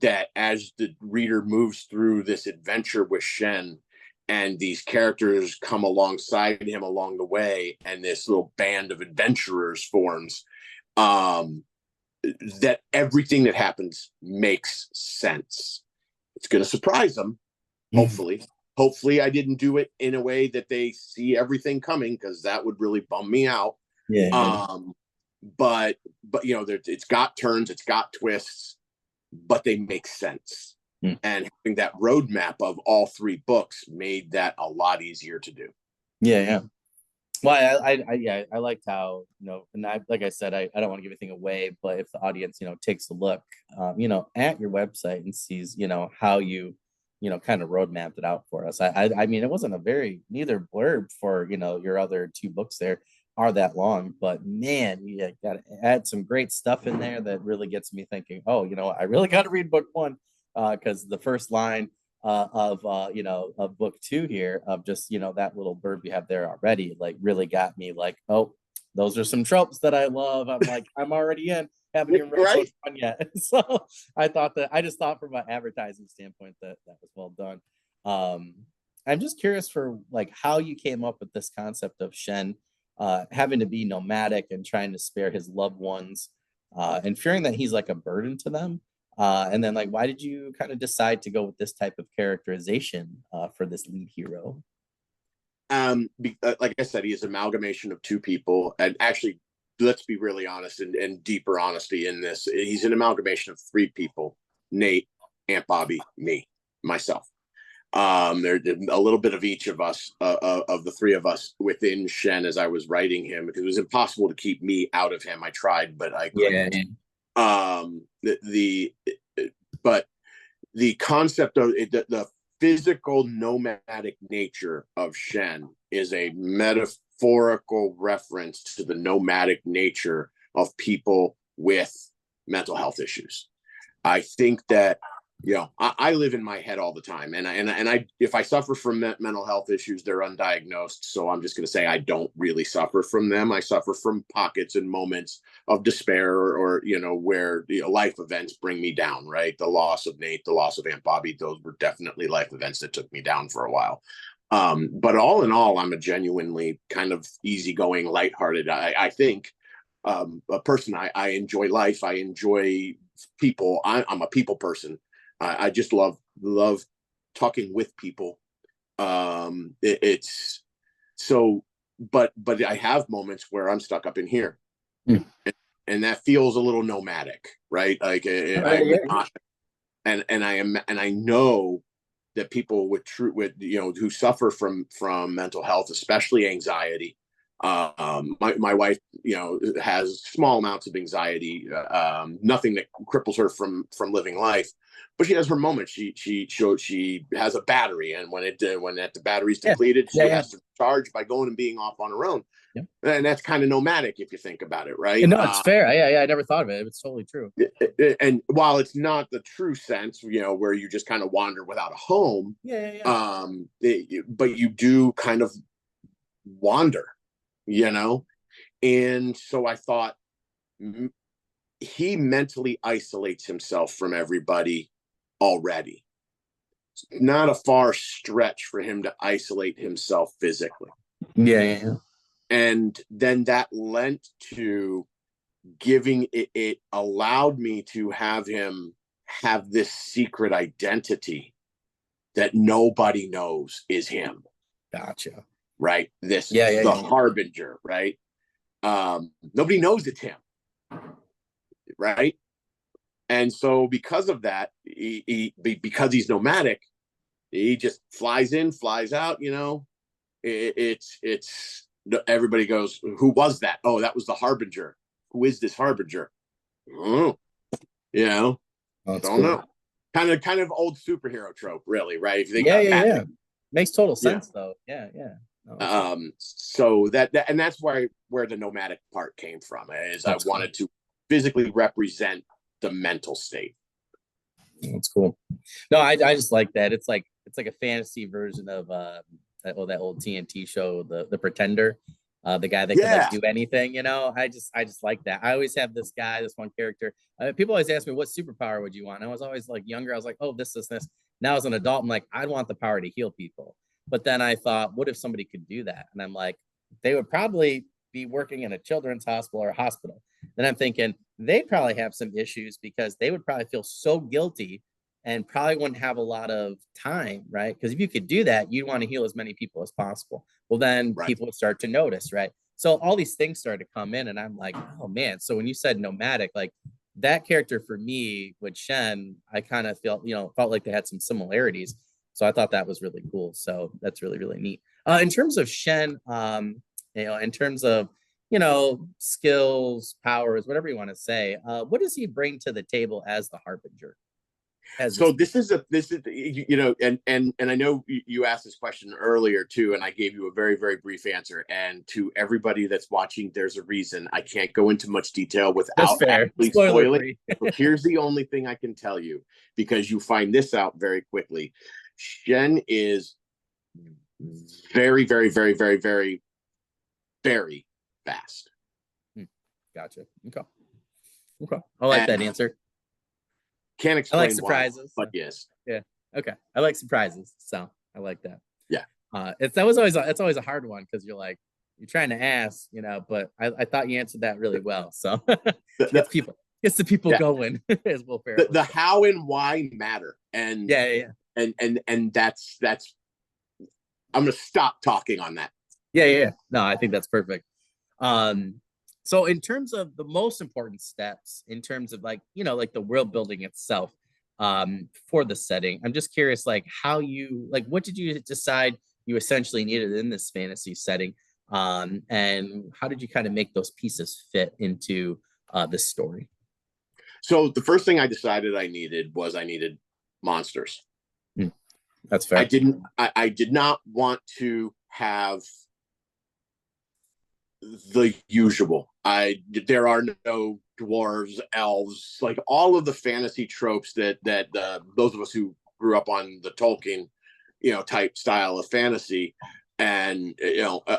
that as the reader moves through this adventure with Shen and these characters come alongside him along the way and this little band of adventurers forms, that everything that happens makes sense. It's going to surprise them, hopefully. Hopefully I didn't do it in a way that they see everything coming, because that would really bum me out. But you know, it's got turns, it's got twists, but they make sense. And having that roadmap of all 3 books made that a lot easier to do. Yeah. Well, I liked how, you know, and like I said, I don't want to give anything away, but if the audience, you know, takes a look, you know, at your website and sees, you know, how you know, kind of roadmapped it out for us. I mean, it wasn't a very, neither blurb for, you know, your other 2 books there are that long, but man, you got to add some great stuff in there that really gets me thinking, oh, you know, I really got to read book 1, because the first line of you know, of book 2 here, of just, you know, that little blurb you have there already, like really got me like, oh, those are some tropes that I love. I'm like, I'm already in, haven't even read book 1 yet. So I just thought from an advertising standpoint that was well done. I'm just curious for like how you came up with this concept of Shen having to be nomadic and trying to spare his loved ones, and fearing that he's like a burden to them. And then like, why did you kind of decide to go with this type of characterization for this lead hero? Like I said, he is an amalgamation of 2 people. And actually, let's be really honest and deeper honesty in this. He's an amalgamation of 3 people: Nate, Aunt Bobby, me, myself. There's a little bit of each of us, of the 3 of us within Shen as I was writing him, because it was impossible to keep me out of him. I tried, but I couldn't. But the concept of the physical nomadic nature of Shen is a metaphorical reference to the nomadic nature of people with mental health issues. I think that I live in my head all the time, and I if I suffer from mental health issues, they're undiagnosed. So I'm just going to say I don't really suffer from them. I suffer from pockets and moments of despair, or where life events bring me down. Right, the loss of Nate, the loss of Aunt Bobby, those were definitely life events that took me down for a while. But all in all, I'm a genuinely kind of easygoing, lighthearted. I think a person. I enjoy life. I enjoy people. I'm a people person. I just love talking with people. It's so, but I have moments where I'm stuck up in here, Mm. and that feels a little nomadic, right? Like I'm not, and I know that people with who suffer from mental health, especially anxiety. My wife, has small amounts of anxiety, nothing that cripples her from living life, but she has her moments. She has a battery, and when the battery's Yeah. depleted, Yeah. she Yeah. has to charge by going and being off on her own. Yeah. And that's kind of nomadic if you think about it, right? No, it's fair. Yeah. I never thought of it. It's totally true. And while it's not the true sense, where you just kind of wander without a home, Yeah. but you do kind of wander, you know? And so I thought, he mentally isolates himself from everybody already. It's not a far stretch for him to isolate himself physically. Yeah. And then that lent to giving it allowed me to have him have this secret identity that nobody knows is him. Gotcha. Right? This Yeah. harbinger, right? Nobody knows it's him, right? And so because of that, because he's nomadic, he just flies in, flies out. It's everybody goes, who was that? Oh, that was the harbinger. Who is this harbinger? Oh, Oh, that's don't cool. know. Kind of old superhero trope, really, right? If you think Yeah. about Batman. Yeah. Makes total sense, though. Yeah. No, so and that's where the nomadic part came from, is I wanted to physically represent the mental state. That's cool. No, I just like that. It's like a fantasy version of that old TNT show, the Pretender, the guy that could like do anything. I just like that. I always have this guy, this one character. People always ask me, what superpower would you want? And I was always like younger. I was like, oh, this. Now as an adult, I'm like, I'd want the power to heal people. But then I thought, what if somebody could do that? And I'm like, they would probably be working in a children's hospital or a hospital. Then I'm thinking they probably have some issues because they would probably feel so guilty and probably wouldn't have a lot of time, right? Because if you could do that, you'd want to heal as many people as possible. Well, then people would start to notice, right? So all these things started to come in, and I'm like, oh man. So when you said nomadic, like that character for me with Shen, I kind of felt like they had some similarities. So I thought that was really cool. So that's really, really neat. In terms of Shen, in terms of skills, powers, whatever you want to say, what does he bring to the table as the Harbinger? So this is and I know you asked this question earlier too, and I gave you a very, very brief answer. And to everybody that's watching, there's a reason I can't go into much detail without actually spoiling. So here's the only thing I can tell you, because you find this out very quickly. Shen is very, very, very, very, very, very fast. Gotcha. Okay. I like that answer. Can't explain. I like surprises, but yes. Yeah. Okay. I like surprises, so I like that. Yeah. It's always a hard one because you're trying to ask, but I thought you answered that really well. So it's the people going as well. The how and why matter, and and that's I'm gonna stop talking on that. Yeah. No, I think that's perfect. So in terms of the most important steps, in terms of like the world building itself, for the setting, I'm just curious, like what did you decide you essentially needed in this fantasy setting, and how did you kind of make those pieces fit into this story? So the first thing I decided I needed monsters. That's fair. I did not want to have the usual. There are no dwarves, elves, like all of the fantasy tropes that those of us who grew up on the Tolkien, type style of fantasy, and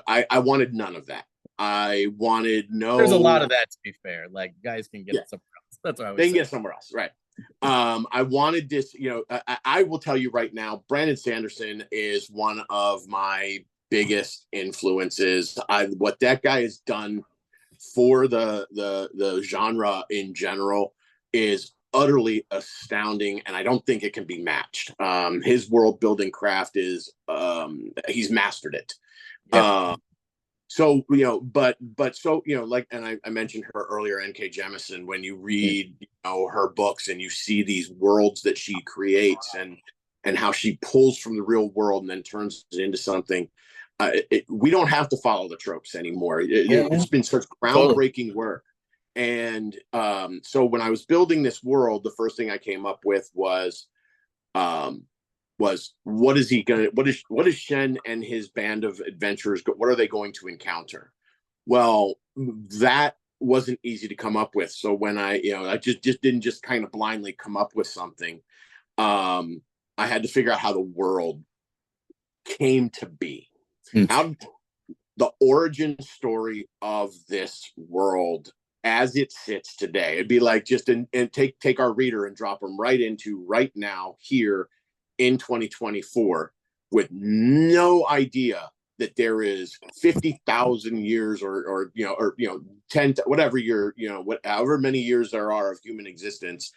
I wanted none of that. I wanted There's a lot no. of that, to be fair. Like, guys can get Yeah, it somewhere else. That's what I would they can say. get it somewhere else, right? I wanted this. I will tell you right now, Brandon Sanderson is one of my biggest influences. What that guy has done for the genre in general is utterly astounding, and I don't think it can be matched. His world building craft is he's mastered it. Yep. So but so like, and I mentioned her earlier, N.K. Jemisin. When you read her books and you see these worlds that she creates, and how she pulls from the real world and then turns it into something, we don't have to follow the tropes anymore. Yeah, It's been such totally. groundbreaking work. And so when I was building this world, the first thing I came up with um, was what is he going to what is Shen and his band of adventurers, what are they going to encounter? Well, that wasn't easy to come up with. So when I just didn't just kind of blindly come up with something. I had to figure out how the world came to be. Mm. How the origin story of this world as it sits today. It'd be like just and take our reader and drop them right into right now here in 2024 with no idea that there is 50,000 years or 10 whatever year, however many years there are of human existence.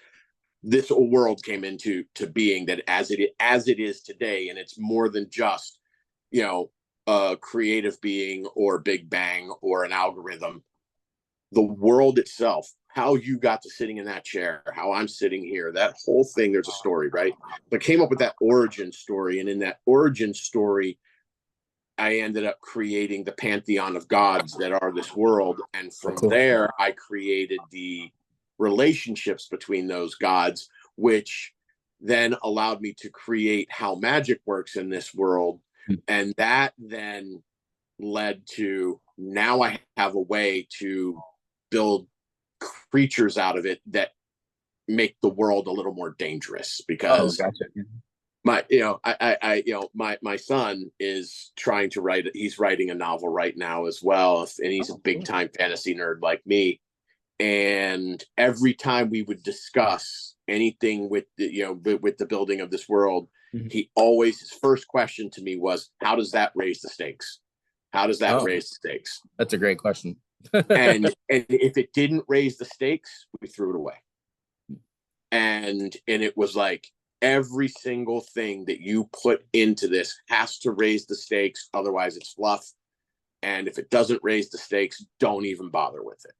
This world came into being that as it is today, and it's more than just a creative being or Big Bang or an algorithm. The world itself, how you got to sitting in that chair, how I'm sitting here, that whole thing, there's a story, right? But came up with that origin story. And in that origin story, I ended up creating the pantheon of gods that are this world. And Oh, from cool. there, I created the relationships between those gods, which then allowed me to create how magic works in this world. Mm. And that then led to now I have a way to build creatures out of it that make the world a little more dangerous, Oh, because gotcha. my son is trying to write, he's writing a novel right now as well, and he's a Oh, big cool. time fantasy nerd like me. And every time we would discuss anything with with the building of this world, Mhm. he always, his first question to me was, how does that raise the stakes? How does that Oh, raise the stakes? that's a great question. And if it didn't raise the stakes, we threw it away. And it was like, every single thing that you put into this has to raise the stakes, otherwise it's fluff. And if it doesn't raise the stakes, don't even bother with it.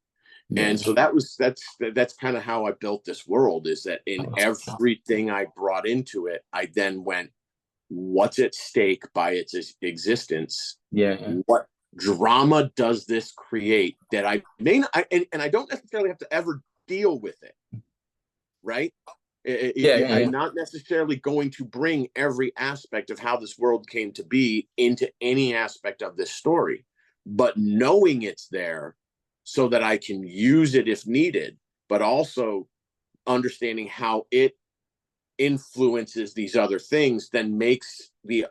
Yeah. And so that's kind of how I built this world, is that in everything I brought into it, I then went, what's at stake by its existence? Yeah. What drama does this create that I may not, and I don't necessarily have to ever deal with it, right? Yeah. Yeah. I'm Yeah. not necessarily going to bring every aspect of how this world came to be into any aspect of this story, but knowing it's there so that I can use it if needed, but also understanding how it influences these other things then makes the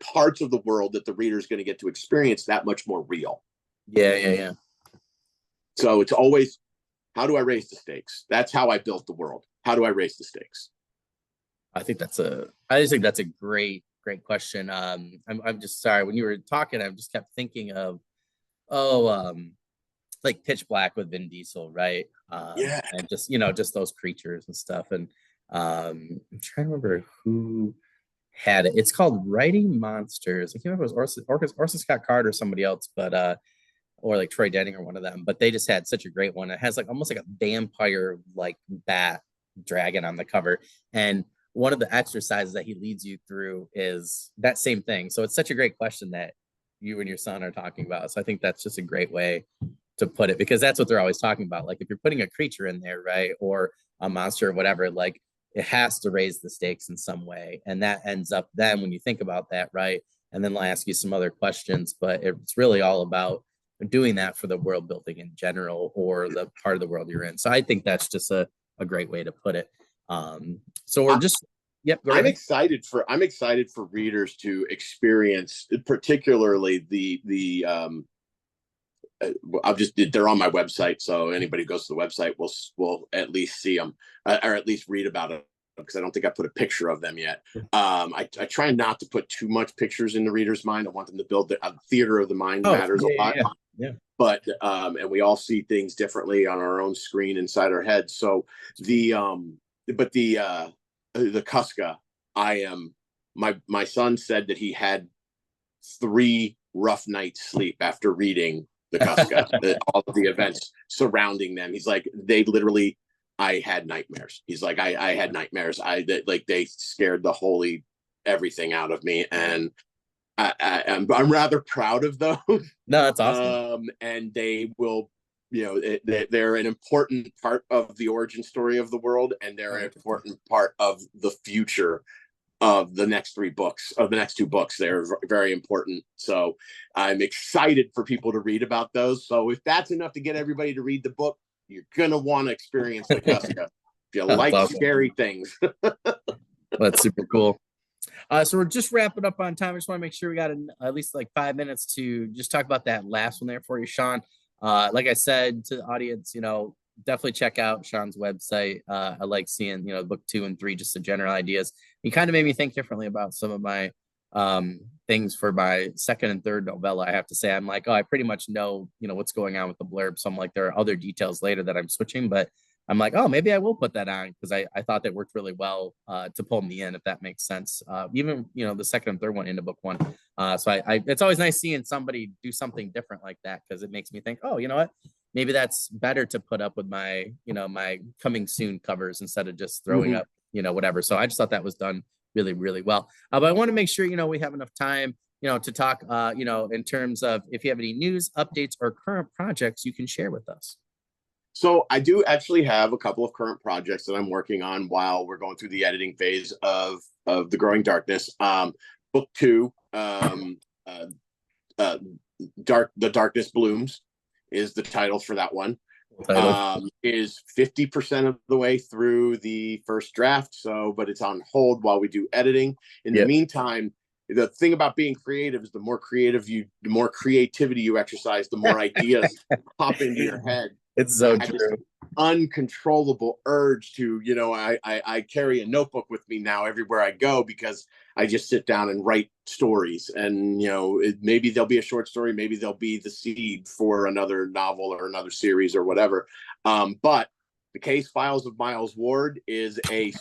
parts of the world that the reader is going to get to experience that much more real. Yeah. Yeah. Yeah. So it's always, how do I raise the stakes? That's how I built the world. How do I raise the stakes? I just think that's a great question. I'm just sorry when you were talking, I just kept thinking of, oh, like Pitch Black with Vin Diesel, right? Yeah. And just just those creatures and stuff. And I'm trying to remember who had it. It's called Writing Monsters. I can't remember if it was Orson Scott Card or somebody else, but or like Troy Denning or one of them. But they just had such a great one. It has like almost like a vampire like bat dragon on the cover. And one of the exercises that he leads you through is that same thing. So it's such a great question that you and your son are talking about. So I think that's just a great way to put it, because that's what they're always talking about. Like, if you're putting a creature in there, right, or a monster or whatever, like it has to raise the stakes in some way. And that ends up then when you think about that, right? And then I'll ask you some other questions, but it's really all about doing that for the world building in general or the part of the world you're in. So I think that's just a great way to put it. So we're just, yep, go I'm ahead. excited for readers to experience, particularly I'll just, they're on my website, so anybody who goes to the website will at least see them, or at least read about it, because I don't think I put a picture of them yet. I try not to put too much pictures in the reader's mind. I want them to build the theater of the mind matters a lot. Yeah. But and we all see things differently on our own screen inside our heads. So the Kuska, my son said that he had 3 rough nights sleep after reading the Kuska, all of the events surrounding them. He's like, I had nightmares. He's like, I had nightmares. They scared the holy everything out of me, and I'm rather proud of those. No, that's awesome. And they will, they're an important part of the origin story of the world, and they're an important part of the future of the next 2 books. They're very important. So I'm excited for people to read about those. So if that's enough to get everybody to read the book, you're going to want to experience the Kuska. If you like awesome. Scary things. That's super cool. So we're just wrapping up on time. I just want to make sure we got at least like 5 minutes to just talk about that last one there for you, Sean. Like I said to the audience, definitely check out Sean's website. I like seeing, book 2 and 3, just the general ideas. He kind of made me think differently about some of my things for my second and third novella. I have to say, I'm like, I pretty much know, what's going on with the blurb. So I'm like, there are other details later that I'm switching, but I'm like, maybe I will put that on, because I thought that worked really well to pull me in, if that makes sense. Even, the second and third one into book 1. So I it's always nice seeing somebody do something different like that, because it makes me think, you know what? Maybe that's better to put up with my, my coming soon covers instead of just throwing up, whatever. So I just thought that was done really, really well. But I want to make sure, we have enough time, to talk, in terms of if you have any news, updates, or current projects you can share with us. So I do actually have a couple of current projects that I'm working on while we're going through the editing phase of The Growing Darkness. Book 2, The Darkness Blooms, is the title for that one. Is 50% of the way through the first draft, but it's on hold while we do editing. In the meantime, the thing about being creative is the more creativity you exercise, the more ideas pop into your head. It's so true. This uncontrollable urge to, I carry a notebook with me now everywhere I go, because I just sit down and write stories. And, maybe there'll be a short story, maybe there'll be the seed for another novel or another series or whatever. But The Case Files of Miles Ward is a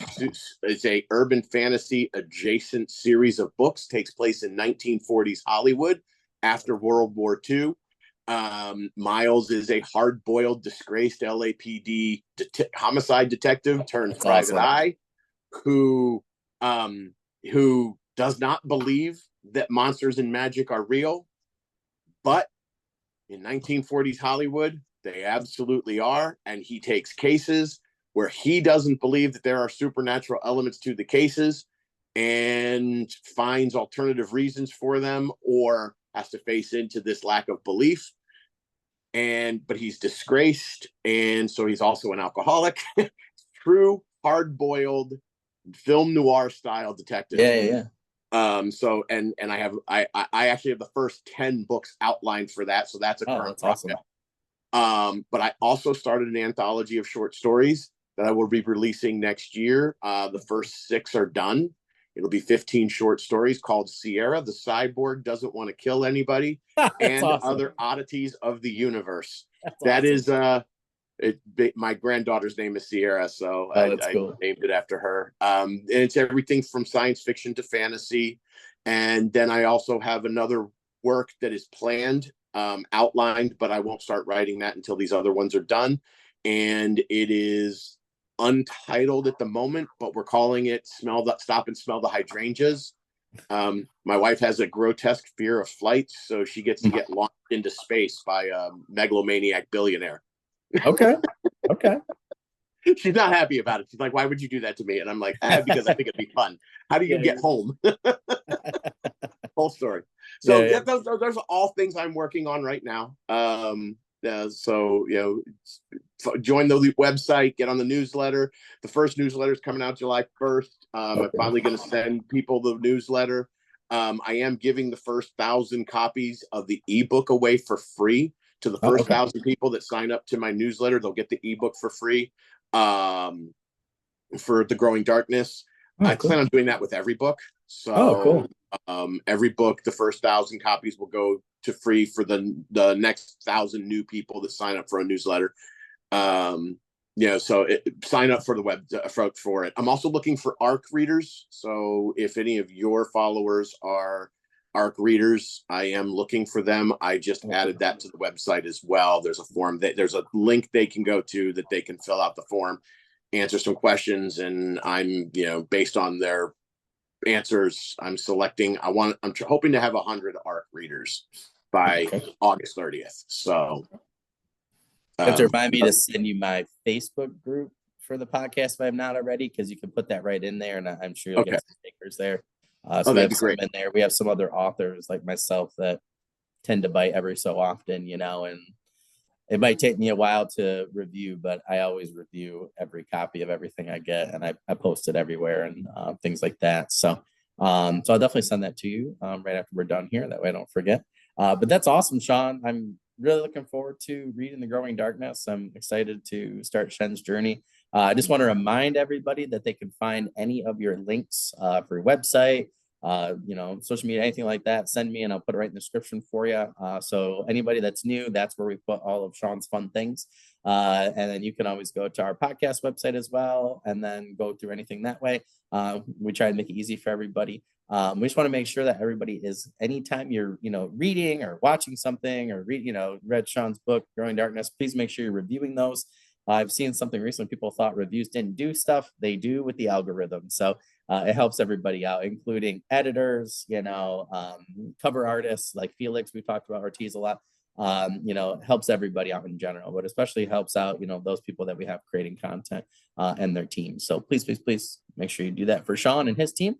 urban fantasy adjacent series of books. Takes place in 1940s Hollywood after World War II. Miles is a hard-boiled, disgraced LAPD homicide detective turned private eye, who does not believe that monsters and magic are real, but in 1940s Hollywood, they absolutely are, and he takes cases where he doesn't believe that there are supernatural elements to the cases, and finds alternative reasons for them, or has to face into this lack of belief. But he's disgraced, and so he's also an alcoholic. True hard-boiled film noir style detective. So I actually have the first 10 books outlined for that, so that's a current project. Awesome. But I also started an anthology of short stories that I will be releasing next year. The first 6 are done. It'll be 15 short stories called Sierra, the Cyborg Doesn't Want to Kill Anybody, and awesome. Other Oddities of the Universe. That awesome. My granddaughter's name is Sierra, so I named it after her. And it's everything from science fiction to fantasy. And then I also have another work that is planned, outlined, but I won't start writing that until these other ones are done. And it is untitled at the moment, but we're calling it Stop and Smell the Hydrangeas. My wife has a grotesque fear of flight, so she gets to get launched into space by a megalomaniac billionaire. Okay. She's not happy about it. She's like, why would you do that to me? And I'm like, because I think it'd be fun. How do you get home? whole story. So Yeah. those are all things I'm working on right now. So join the website, get on the newsletter. The first newsletter is coming out July 1st. I'm finally going to send people the newsletter. I am giving the first 1,000 copies of the ebook away for free to the first 1,000 people that sign up to my newsletter. They'll get the ebook for free for The Growing Darkness. I plan on doing that with every book. So every book, the first 1,000 copies will go to free for the next 1,000 new people that sign up for a newsletter. So sign up for the web for it. I'm also looking for ARC readers. So if any of your followers are ARC readers, I am looking for them. I just added that to the website as well. There's a form there's a link they can go to that they can fill out the form, answer some questions, and I'm based on their answers, I'm selecting. I'm hoping to have 100 ARC readers by August 30th. So you have to remind me to send you my Facebook group for the podcast if I'm not already, because you can put that right in there, and I'm sure you'll get some takers there. So we have some in there. We have some other authors like myself that tend to bite every so often, and it might take me a while to review, but I always review every copy of everything I get, and I post it everywhere and things like that. So I'll definitely send that to you right after we're done here. That way I don't forget. But that's awesome, Sean. I'm really looking forward to reading The Growing Darkness. I'm excited to start Shen's journey. I just want to remind everybody that they can find any of your links for your website, social media, anything like that, send me and I'll put it right in the description for you. So anybody that's new, that's where we put all of Sean's fun things. And then you can always go to our podcast website as well, and then go through anything that way. We try to make it easy for everybody. We just want to make sure that everybody is, anytime you're, reading or watching something or read Sean's book, Growing Darkness, please make sure you're reviewing those. I've seen something recently. People thought reviews didn't do stuff. They do with the algorithm. So it helps everybody out, including editors, cover artists like Felix. We talked about Ortiz a lot. Helps everybody out in general, but especially helps out, those people that we have creating content and their team. So please make sure you do that for Sean and his team.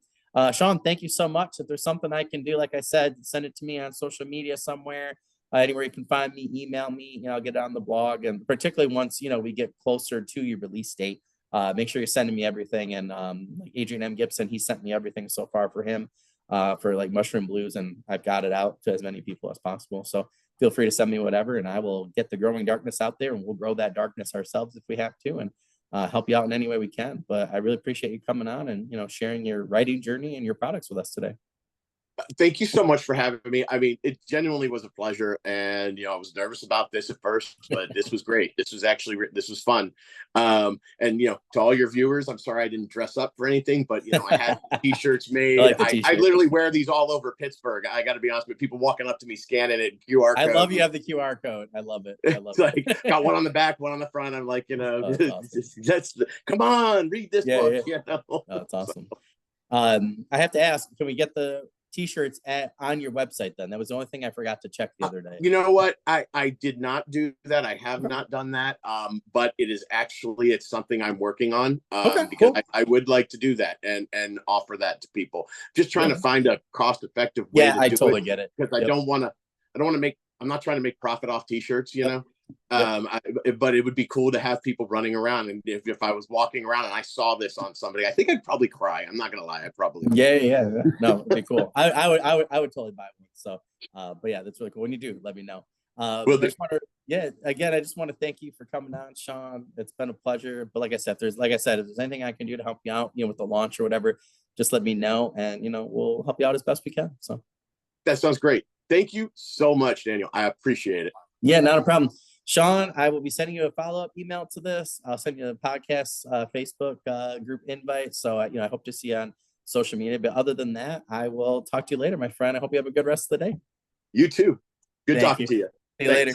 Sean, thank you so much. If there's something I can do, like I said, send it to me on social media somewhere. Anywhere you can find me, email me, I'll get it on the blog. And particularly once, we get closer to your release date, make sure you're sending me everything. And like Adrian M. Gibson, he sent me everything so far for him for like Mushroom Blues, and I've got it out to as many people as possible. So feel free to send me whatever, and I will get The Growing Darkness out there, and we'll grow that darkness ourselves if we have to, and help you out in any way we can. But I really appreciate you coming on and, sharing your writing journey and your products with us today. Thank you so much for having me. I mean, it genuinely was a pleasure. And, I was nervous about this at first, but this was great. This was fun. And, to all your viewers, I'm sorry I didn't dress up for anything, but, I had t-shirts made. I literally wear these all over Pittsburgh. I got to be honest with people walking up to me, scanning it, QR code. I love you have the QR code. I love it. Like, got one on the back, one on the front. I'm like, awesome. Come on, read this book. Yeah. Oh, that's awesome. I have to ask, can we get the t-shirts on your website then? That was the only thing I forgot to check the other day. You know what? I did not do that. I have not done that. But it's something I'm working on. Because cool. I would like to do that and offer that to people. Just trying to find a cost-effective way to do it. Yeah, I totally get it. Because I'm not trying to make profit off t-shirts, but it would be cool to have people running around, and if I was walking around and I saw this on somebody, I think I'd probably cry. I'm not gonna lie, I'd probably no, it'd be cool. I would totally buy one. So but yeah, that's really cool. When you do, let me know. I just want to thank you for coming on, Sean. It's been a pleasure. But like I said, if there's anything I can do to help you out, with the launch or whatever, just let me know, and we'll help you out as best we can. So that sounds great. Thank you so much, Daniel. I appreciate it. Yeah, not a problem. Sean, I will be sending you a follow-up email to this. I'll send you the podcast Facebook group invite. So, I hope to see you on social media. But other than that, I will talk to you later, my friend. I hope you have a good rest of the day. You too. Good talking to you. See you later.